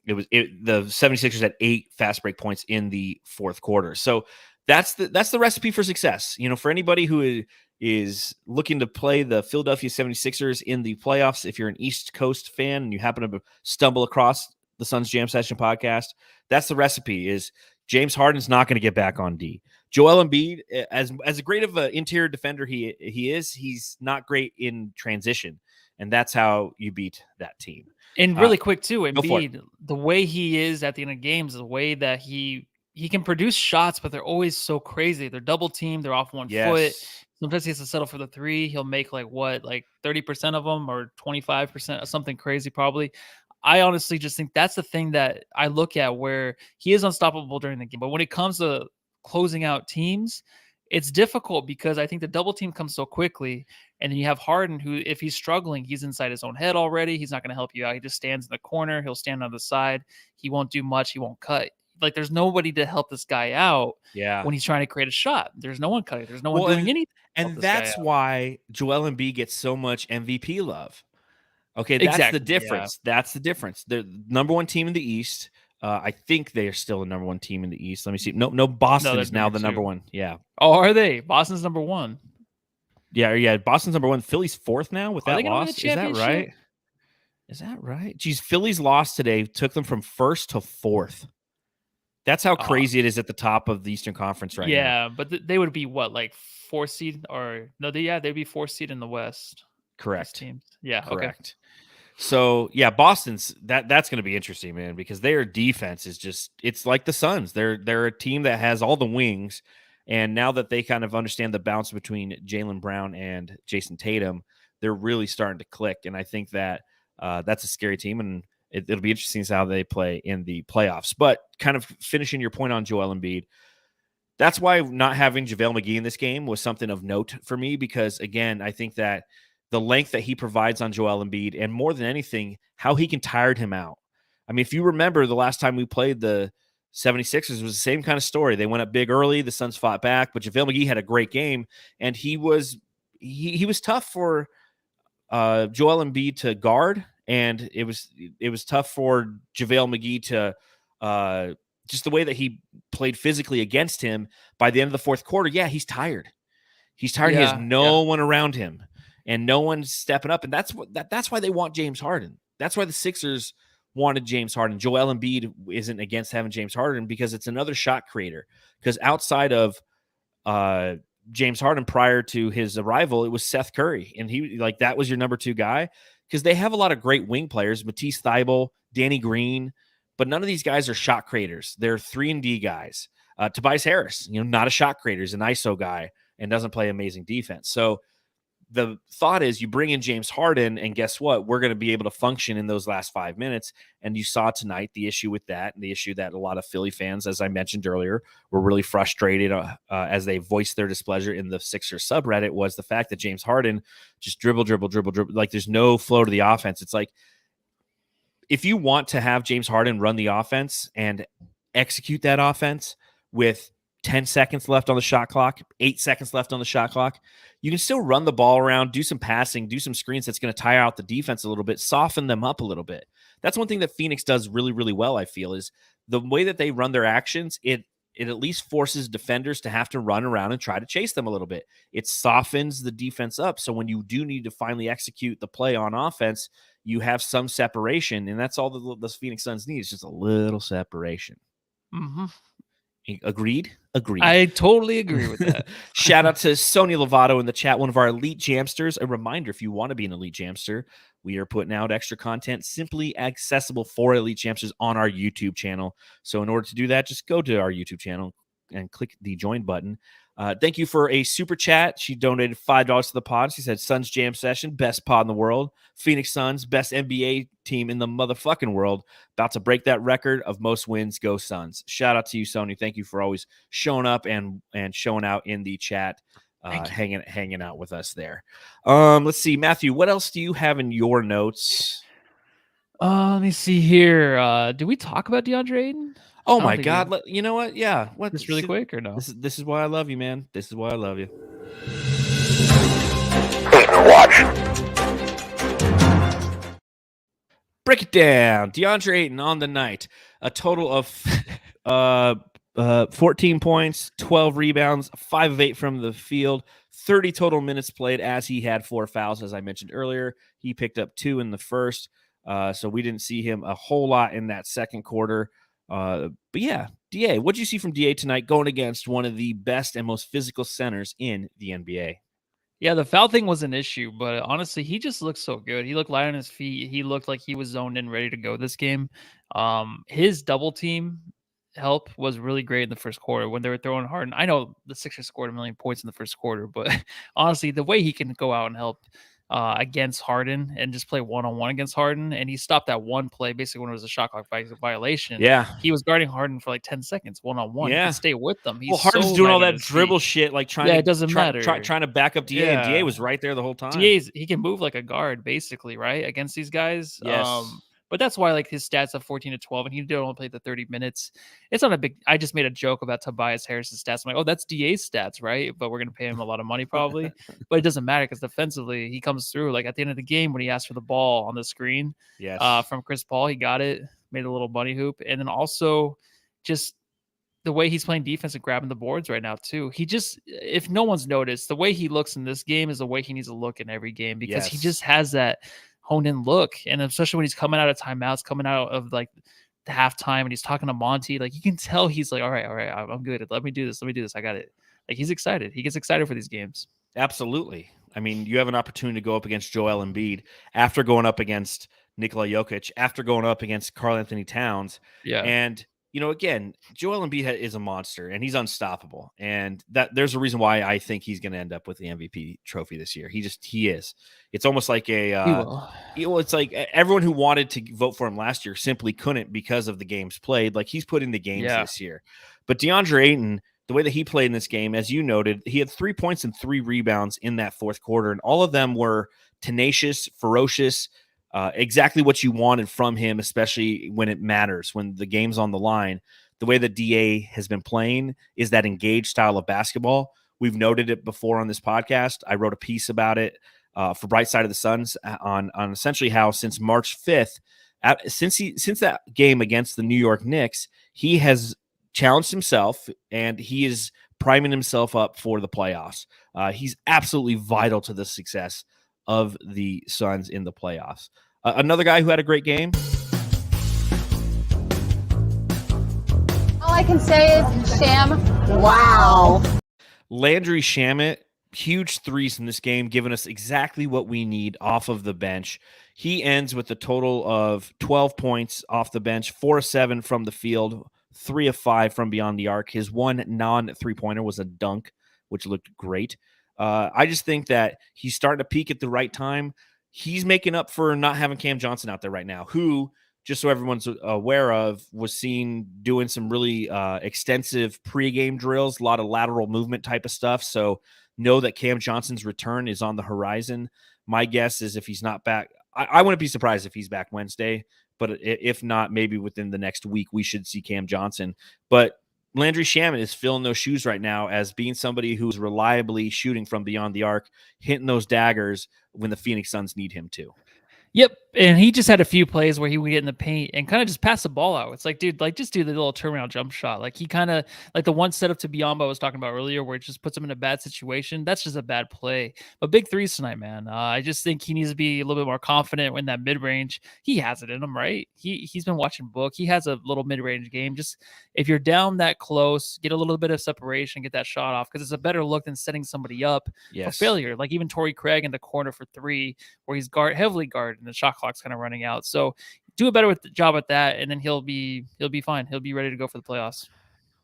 the 76ers had 8 fast break points in the fourth quarter. So that's the recipe for success. For anybody who is looking to play the Philadelphia 76ers in the playoffs, if you're an East Coast fan and you happen to stumble across the Suns Jam Session podcast, that's the recipe. Is James Harden's not going to get back on D. Joel Embiid, as a great of an interior defender he is, he's not great in transition, and that's how you beat that team.
And really quick too, Embiid, the way he is at the end of games, the way that he he can produce shots, but they're always so crazy. They're double teamed. They're off one foot. Sometimes he has to settle for the three. He'll make like 30% of them or 25%, something crazy probably. I honestly just think that's the thing that I look at where he is unstoppable during the game. But when it comes to closing out teams, it's difficult because I think the double team comes so quickly. And then you have Harden, who, if he's struggling, he's inside his own head already. He's not going to help you out. He just stands in the corner. He'll stand on the side. He won't do much. He won't cut. Like, there's nobody to help this guy out when he's trying to create a shot. There's no one cutting. There's no one doing anything.
And that's why Joel Embiid gets so much MVP love. Okay, that's
Exactly.
the difference. Yeah. That's the difference. They're the number one team in the East. I think they are still the number one team in the East. Let me see. No, Boston is now the number one. Yeah.
Oh, are they? Boston's number one.
Yeah. Boston's number one. Philly's fourth now with that loss. Is that right? Is that right? Geez, Philly's loss today took them from first to fourth. That's how crazy it is at the top of the Eastern Conference right now.
Yeah, but they would be what, like 4 seed or no? They'd be 4 seed in the West.
Correct.
Teams. Yeah.
Correct.
Okay.
So yeah, Boston's that's going to be interesting, man, because their defense is it's like the Suns. They're a team that has all the wings, and now that they kind of understand the balance between Jaylen Brown and Jason Tatum, they're really starting to click. And I think that that's a scary team, and it'll be interesting to see how they play in the playoffs. But kind of finishing your point on Joel Embiid, that's why not having JaVale McGee in this game was something of note for me, because again, I think that the length that he provides on Joel Embiid, and more than anything, how he can tire him out. I mean, if you remember the last time we played the 76ers, was the same kind of story. They went up big early. The Suns fought back, but JaVale McGee had a great game, and he was tough for Joel Embiid to guard, and it was tough for JaVale McGee to just the way that he played physically against him. By the end of the fourth quarter, he's tired. He's tired. He has no one around him. And no one's stepping up, and that's why they want James Harden. That's why the Sixers wanted James Harden. Joel Embiid isn't against having James Harden because it's another shot creator. Because outside of James Harden prior to his arrival, it was Seth Curry, and that was your number 2 guy. Because they have a lot of great wing players, Matisse Thybulle, Danny Green, but none of these guys are shot creators. They're 3-and-D guys. Tobias Harris, not a shot creator, is an ISO guy and doesn't play amazing defense. So the thought is you bring in James Harden, and guess what? We're going to be able to function in those last 5 minutes. And you saw tonight the issue with that, and the issue that a lot of Philly fans, as I mentioned earlier, were really frustrated as they voiced their displeasure in the Sixers subreddit, was the fact that James Harden just dribble. Like, there's no flow to the offense. It's like, if you want to have James Harden run the offense and execute that offense with 10 seconds left on the shot clock, 8 seconds left on the shot clock, you can still run the ball around, do some passing, do some screens that's going to tire out the defense a little bit, soften them up a little bit. That's one thing that Phoenix does really, really well, I feel, is the way that they run their actions, it at least forces defenders to have to run around and try to chase them a little bit. It softens the defense up, so when you do need to finally execute the play on offense, you have some separation, and that's all the Phoenix Suns need, is just a little separation.
Mm-hmm.
Agreed.
I totally agree with that.
Shout out to Sonia Lovato in the chat, one of our elite jamsters. A reminder, if you want to be an elite jamster, we are putting out extra content simply accessible for elite jamsters on our YouTube channel. So in order to do that, just go to our YouTube channel and click the join button. Thank you for a super chat. She donated $5 to the pod. She said, Suns Jam Session, best pod in the world. Phoenix Suns, best NBA team in the motherfucking world. About to break that record of most wins. Go Suns. Shout out to you, Sony. Thank you for always showing up and showing out in the chat, hanging out with us there. Let's see, Matthew, what else do you have in your notes?
Let me see here. Do we talk about Deandre Ayton?
Oh my God! You know what? Yeah, what?
Just really quick or no?
This is why I love you, man. This is why I love you.
Watch.
Break it down. Deandre Ayton on the night, a total of 14 points, 12 rebounds, 5 of 8 from the field, 30 total minutes played, as he had 4 fouls, as I mentioned earlier. He picked up 2 in the first, so we didn't see him a whole lot in that second quarter. But yeah, DA, what did you see from DA tonight going against one of the best and most physical centers in the NBA?
Yeah, the foul thing was an issue, but honestly, he just looked so good. He looked light on his feet. He looked like he was zoned in, ready to go this game. His double team help was really great in the first quarter when they were throwing Harden. I know the Sixers scored 1,000,000 points in the first quarter, but honestly, the way he can go out and help against Harden and just play one-on-one against Harden, and he stopped that one play basically when it was a shot clock violation.
Yeah.
He was guarding Harden for like 10 seconds one-on-one. He
Yeah.
can stay with them. He's
Well, Harden's
so
doing all
light on
that
his
dribble
feet.
shit, like trying
Yeah,
to
it doesn't matter.
trying to back up DA, and DA was right there the whole time.
He can move like a guard basically, right, against these guys.
Yes.
But that's why like his stats of 14 to 12, and he did only play the 30 minutes. It's not a big. I just made a joke about Tobias Harris's stats. I'm like, oh, that's DA's stats, right? But we're gonna pay him a lot of money probably. But it doesn't matter because defensively he comes through. Like at the end of the game when he asked for the ball on the screen,
Yes.
from Chris Paul, he got it, made a little bunny hoop, and then also just the way he's playing defense and grabbing the boards right now too. He just, if no one's noticed, the way he looks in this game is the way he needs to look in every game because he just has that honed in look. And especially when he's coming out of timeouts, coming out of like the halftime and he's talking to Monty, like you can tell he's like, all right, I'm good. Let me do this. I got it. Like he's excited. He gets excited for these games.
Absolutely. I mean, you have an opportunity to go up against Joel Embiid after going up against Nikola Jokic, after going up against Karl Anthony Towns.
Yeah.
And again, Joel Embiid is a monster and he's unstoppable. And that there's a reason why I think he's going to end up with the MVP trophy this year. He is. It's almost like it's like everyone who wanted to vote for him last year simply couldn't because of the games played. Like he's put in the games this year. But DeAndre Ayton, the way that he played in this game, as you noted, he had 3 points and 3 rebounds in that fourth quarter. And all of them were tenacious, ferocious, exactly what you wanted from him, especially when it matters, when the game's on the line. The way that DA has been playing is that engaged style of basketball. We've noted it before on this podcast. I wrote a piece about it for Bright Side of the Suns on essentially how since March 5th, since that game against the New York Knicks, he has challenged himself and he is priming himself up for the playoffs. He's absolutely vital to the success of the Suns in the playoffs. Another guy who had a great game.
All I can say is, Sham, wow.
Landry Shamet, huge threes in this game, giving us exactly what we need off of the bench. He ends with a total of 12 points off the bench, 4 of 7 from the field, 3 of 5 from beyond the arc. His one non-three-pointer was a dunk, which looked great. I just think that he's starting to peak at the right time. He's making up for not having Cam Johnson out there right now, who, just so everyone's aware of, was seen doing some really extensive pregame drills, a lot of lateral movement type of stuff. So know that Cam Johnson's return is on the horizon. My guess is if he's not back, I wouldn't be surprised if he's back Wednesday, but if not, maybe within the next week, we should see Cam Johnson. But Landry Shamet is filling those shoes right now as being somebody who's reliably shooting from beyond the arc, hitting those daggers when the Phoenix Suns need him to.
Yep, and he just had a few plays where he would get in the paint and kind of just pass the ball out. It's like, dude, like just do the little turnaround jump shot. Like he kind of like the one setup to Biyombo I was talking about earlier, where it just puts him in a bad situation. That's just a bad play. But big threes tonight, man. I just think he needs to be a little bit more confident in that mid range. He has it in him, right? He's been watching book. He has a little mid range game. Just if you're down that close, get a little bit of separation, get that shot off because it's a better look than setting somebody up for failure. Like even Torrey Craig in the corner for 3, where he's heavily guarded and the shot clock's kind of running out. So do a better job at that, and then he'll be fine. He'll be ready to go for the playoffs.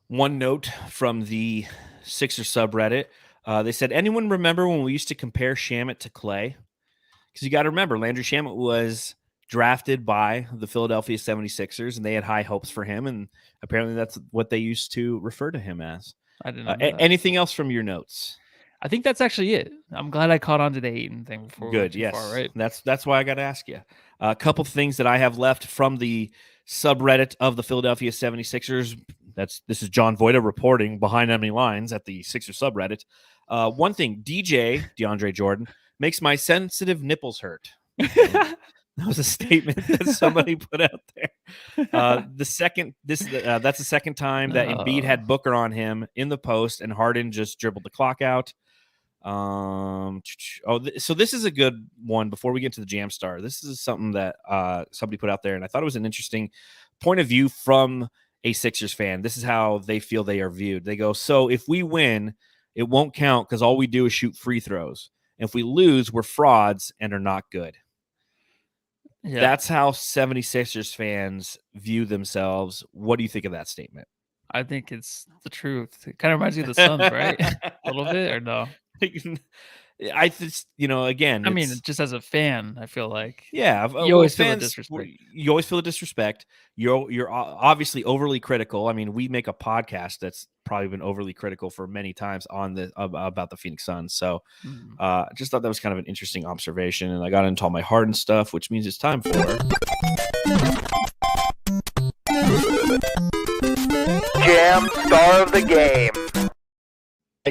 One note from the Sixers subreddit. They said, anyone remember when we used to compare Shamet to Clay? Because you got to remember, Landry Shamet was drafted by the Philadelphia 76ers, and they had high hopes for him, and apparently that's what they used to refer to him as.
I didn't know
anything else from your notes?
I think that's actually it. I'm glad I caught on to the Ayton thing before.
Good, yes. Far, right? That's why I got to ask you. A couple things that I have left from the subreddit of the Philadelphia 76ers. This is John Voida reporting behind enemy lines at the Sixers subreddit. One thing, DeAndre Jordan, makes my sensitive nipples hurt. That was a statement that somebody put out there. That's the second time that Embiid had Booker on him in the post, and Harden just dribbled the clock out. So this is a good one before we get to the Jam Star. This is something that somebody put out there, and I thought it was an interesting point of view from a Sixers fan. This is how they feel they are viewed. They go, so if we win, it won't count because all we do is shoot free throws. And if we lose, we're frauds and are not good. Yeah. That's how 76ers fans view themselves. What do you think of that statement?
I think it's the truth. It kind of reminds you of the Suns, right? A little bit, or no?
I just, again,
I mean,
it's
just as a fan, I feel like
yeah.
you
Well,
always feel the
fans,
disrespect.
you always feel the disrespect. You're obviously overly critical. I mean, we make a podcast that's probably been overly critical for many times on about the Phoenix Suns. So,
Mhm.
just thought that was kind of an interesting observation, and I got into all my Harden stuff, which means it's time for
Jam Star of the Game.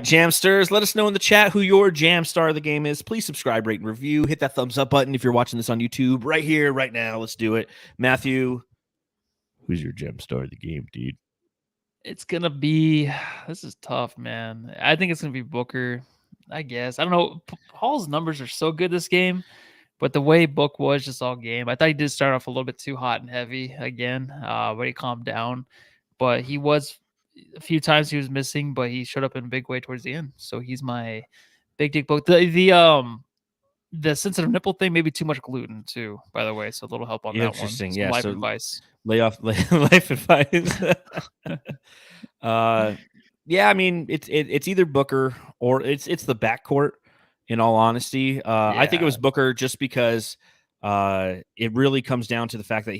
right, Jamsters. Let us know in the chat who your Jam Star of the Game is. Please subscribe, rate, and review. Hit that thumbs up button if you're watching this on YouTube. Right here, right now. Let's do it. Matthew, who's your Jam Star of the Game, dude?
It's gonna be. This is tough, man. I think it's gonna be Booker. I guess I don't know. Hall's numbers are so good this game, but the way Book was just all game, I thought he did start off a little bit too hot and heavy again, but he calmed down. But he was a few times he was missing, but he showed up in a big way towards the end. So he's my big dick Book. The sensitive nipple thing, maybe too much gluten too. By the way, so a little help on that one.
Interesting.
Some
Yeah.
life
So
advice.
life advice. Yeah, I mean, it's either Booker or it's the backcourt, in all honesty. I think it was Booker just because it really comes down to the fact that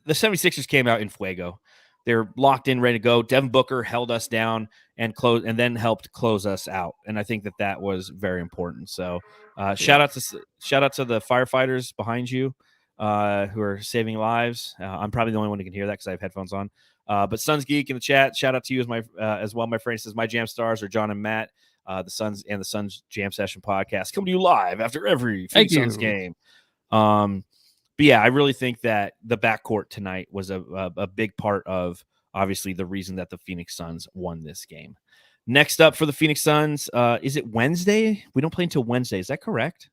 the 76ers came out in fuego. They're locked in, ready to go. Devin Booker held us down and then helped close us out. And I think that was very important. So shout out to the firefighters behind you who are saving lives. I'm probably the only one who can hear that because I have headphones on. But Suns Geek in the chat, shout out to you as well, my friend. Says my jam stars are John and Matt, the Suns and the Suns Jam Session podcast, coming to you live after every Phoenix Suns game. But yeah, I really think that the backcourt tonight was a big part of obviously the reason that the Phoenix Suns won this game. Next up for the Phoenix Suns, is it Wednesday? We don't play until Wednesday. Is that correct?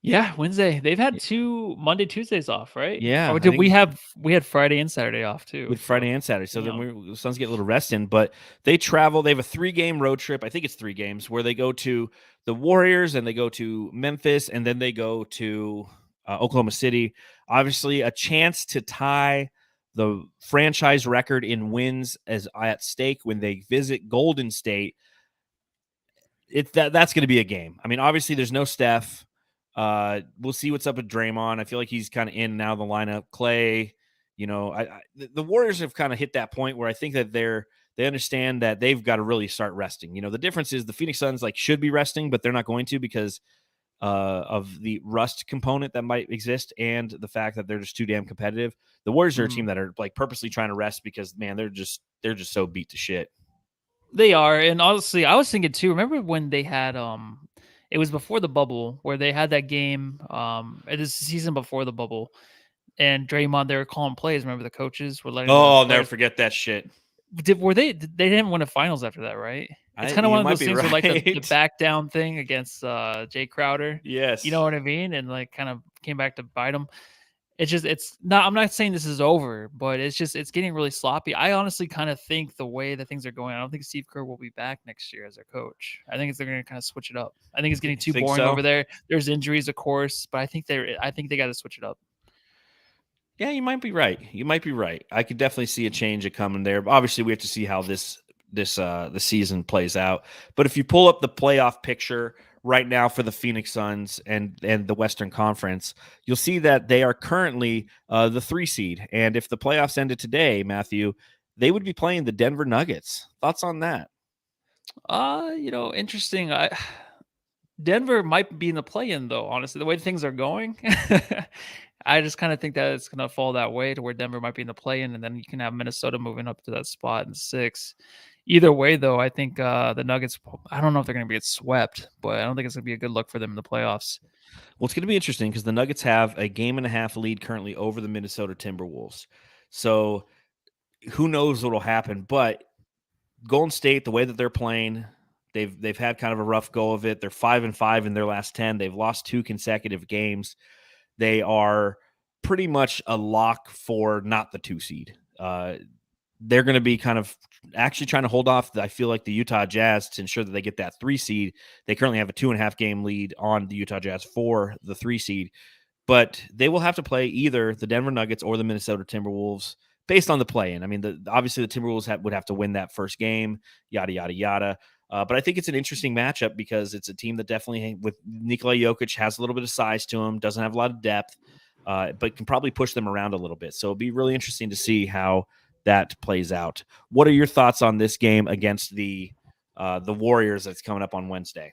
Yeah, Wednesday. They've had 2 Monday, Tuesdays off, right?
Yeah.
Or did we had Friday and Saturday off too?
With Friday and Saturday. So then the Suns get a little rest in, but they travel. They have a 3-game road trip. I think it's 3 games where they go to the Warriors and they go to Memphis and then they go to Oklahoma City. Obviously a chance to tie the franchise record in wins as at stake when they visit Golden State. That's going to be a game. I mean, obviously there's no Steph. We'll see what's up with Draymond. I feel like he's kind of in and out of the lineup. Clay, the Warriors have kind of hit that point where I think that they understand that they've got to really start resting. The difference is the Phoenix Suns should be resting, but they're not going to because of the rust component that might exist and the fact that they're just too damn competitive. The Warriors are a team that are purposely trying to rest because man, they're just so beat to shit.
They are, and honestly, I was thinking too. Remember when they had it was before the bubble where they had that game. It is the season before the bubble, and Draymond, they were calling plays. Remember the coaches were letting.
Oh, I'll never forget that shit.
They didn't win a finals after that, right? It's kind of one of those things where the back down thing against Jay Crowder.
Yes,
you know what I mean, and kind of came back to bite them. It's not. I'm not saying this is over, but it's getting really sloppy. I honestly kind of think the way that things are going, I don't think Steve Kerr will be back next year as their coach. I think they're going to kind of switch it up. I think it's getting too boring over there. There's injuries, of course, but I think they got to switch it up.
Yeah, you might be right. I could definitely see a change coming there. But obviously, we have to see how the season plays out. But if you pull up the playoff picture right now for the Phoenix Suns and the Western Conference, you'll see that they are currently the 3 seed. And if the playoffs ended today, Matthew, they would be playing the Denver Nuggets. Thoughts on that?
Interesting. Denver might be in the play-in though, honestly, the way things are going. I just kind of think that it's going to fall that way to where Denver might be in the play-in, and then you can have Minnesota moving up to that spot in 6. Either way, though, I think the Nuggets, I don't know if they're going to get swept, but I don't think it's going to be a good look for them in the playoffs.
Well, it's going to be interesting because the Nuggets have a 1.5 game lead currently over the Minnesota Timberwolves. So who knows what will happen, but Golden State, the way that they're playing, they've had kind of a rough go of it. They're 5-5 in their last 10. They've lost 2 consecutive games. They are pretty much a lock for not the 2 seed. They're going to be kind of actually trying to hold off, I feel like, the Utah Jazz to ensure that they get that 3 seed. They currently have a 2.5 game lead on the Utah Jazz for the 3 seed. But they will have to play either the Denver Nuggets or the Minnesota Timberwolves based on the play-in. I mean, obviously the Timberwolves would have to win that first game, yada, yada, yada. But I think it's an interesting matchup because it's a team that definitely, with Nikola Jokic, has a little bit of size to him, doesn't have a lot of depth, but can probably push them around a little bit. So it'll be really interesting to see how that plays out. What are your thoughts on this game against the Warriors that's coming up on Wednesday?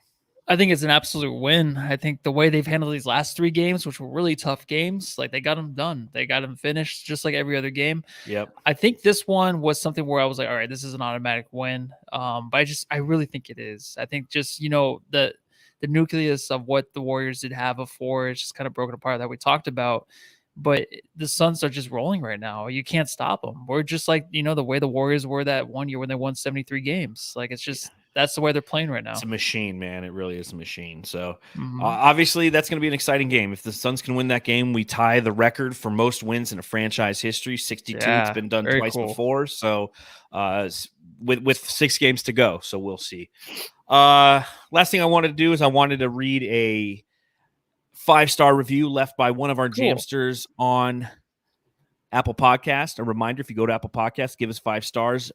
I think it's an absolute win. I think the way they've handled these last 3 games, which were really tough games, like they got them done. They got them finished just like every other game.
Yep.
I think this one was something where I was like, all right, this is an automatic win. But I really think it is. I think just, the nucleus of what the Warriors did have before is just kind of broken apart that we talked about. But the Suns are just rolling right now. You can't stop them. We're just like, the way the Warriors were that one year when they won 73 games. Like, it's just, that's the way they're playing right now.
It's a machine, man. It really is a machine. So obviously that's going to be an exciting game. If the Suns can win that game, we tie the record for most wins in a franchise history, 62. It's been done twice before. So with 6 games to go. So we'll see. Last thing I wanted to do is I wanted to read a 5-star review left by one of our Jamsters on Apple Podcast. A reminder, if you go to Apple Podcast, give us 5 stars.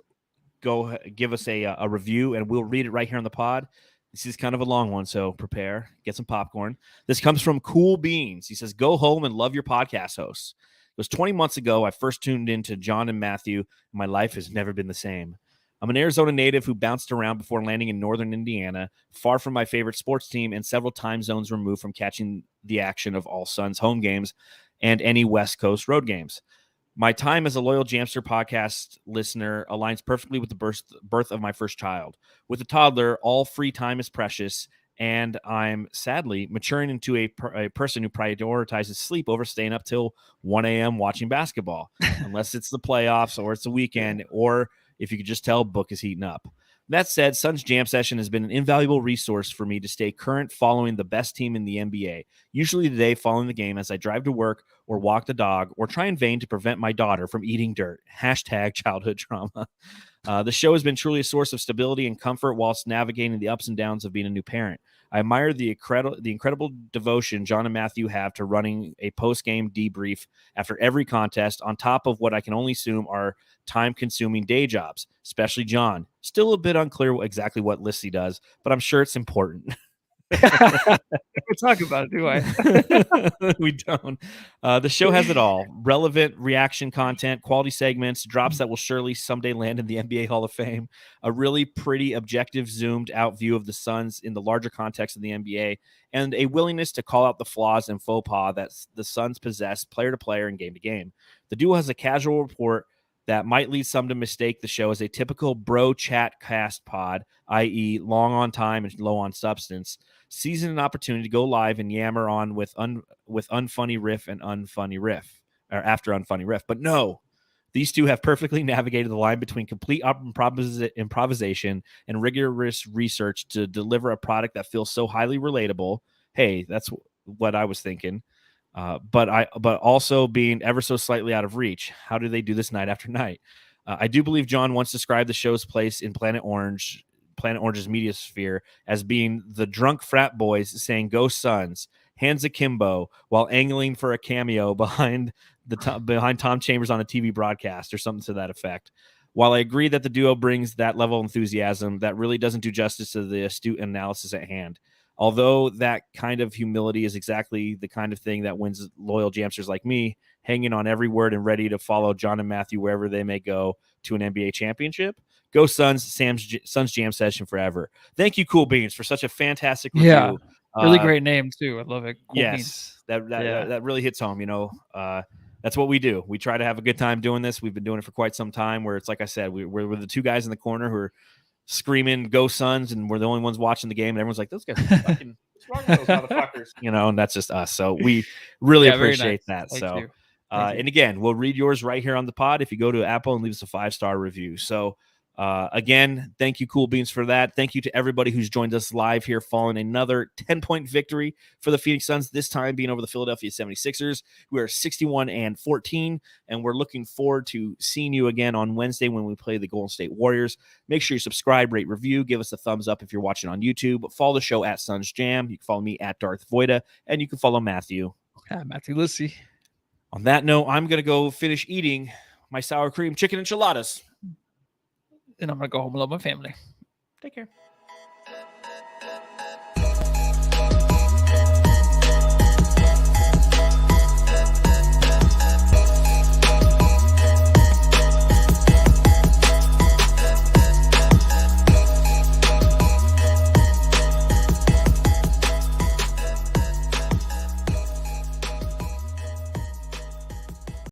Go give us a review, and we'll read it right here on the pod. This is kind of a long one, so prepare. Get some popcorn. This comes from Cool Beans. He says, go home and love your podcast hosts. It was 20 months ago I first tuned into John and Matthew, and my life has never been the same. I'm an Arizona native who bounced around before landing in northern Indiana, far from my favorite sports team and several time zones removed from catching the action of all Suns home games and any West Coast road games. My time as a loyal Jamster podcast listener aligns perfectly with the birth of my first child. With a toddler, all free time is precious, and I'm sadly maturing into a person who prioritizes sleep over staying up till 1 a.m. watching basketball, unless it's the playoffs or it's the weekend, or if you could just tell, book is heating up. That said, Suns Jam Session has been an invaluable resource for me to stay current following the best team in the NBA, usually the day following the game as I drive to work or walk the dog or try in vain to prevent my daughter from eating dirt. # childhood trauma. The show has been truly a source of stability and comfort whilst navigating the ups and downs of being a new parent. I admire the incredible devotion John and Matthew have to running a post-game debrief after every contest, on top of what I can only assume are time-consuming day jobs, especially John. Still a bit unclear exactly what lists he does, but I'm sure it's important.
We're talking about it, do I?
We don't. The show has it all. Relevant reaction content, quality segments, drops that will surely someday land in the NBA Hall of Fame, a really pretty objective zoomed out view of the Suns in the larger context of the NBA, and a willingness to call out the flaws and faux pas that the Suns possess player to player and game to game. The duo has a casual report that might lead some to mistake the show as a typical bro chat cast pod, i.e. long on time and low on substance, seizing an opportunity to go live and yammer on with unfunny riff and unfunny riff, or after unfunny riff. But no, these two have perfectly navigated the line between complete improvisation and rigorous research to deliver a product that feels so highly relatable. Hey, that's what I was thinking. But also being ever so slightly out of reach. How do they do this night after night? I do believe John once described the show's place in Planet Orange's media sphere as being the drunk frat boys saying "Go Suns," hands akimbo, while angling for a cameo behind Tom Chambers on a TV broadcast or something to that effect. While I agree that the duo brings that level of enthusiasm, that really doesn't do justice to the astute analysis at hand. Although that kind of humility is exactly the kind of thing that wins loyal Jamsters like me, hanging on every word and ready to follow John and Matthew wherever they may go to an NBA championship. Go Suns, Suns Jam Session forever. Thank you, Cool Beans, for such a fantastic review.
Yeah, really great name too. I love it. Cool
Beans. That really hits home. That's what we do. We try to have a good time doing this. We've been doing it for quite some time. Where it's like I said, we're the two guys in the corner who are screaming "Go Suns," and we're the only ones watching the game, and everyone's like, "Those guys are fucking what's wrong with those motherfuckers?" And that's just us. So we really appreciate that.
Thank you.
And again, we'll read yours right here on the pod if you go to Apple and leave us a 5-star review. So again, thank you, Cool Beans, for that. Thank you to everybody who's joined us live here following another 10-point victory for the Phoenix Suns, this time being over the Philadelphia 76ers. We are 61-14, and we're looking forward to seeing you again on Wednesday when we play the Golden State Warriors. Make sure you subscribe, rate, review, give us a thumbs up if you're watching on YouTube. Follow the show at Suns Jam. You can follow me at Darth Voida, and you can follow Matthew.
Matthew Lissy.
On that note, I'm going to go finish eating my sour cream chicken enchiladas.
And I'm gonna go home and love my family.
Take care.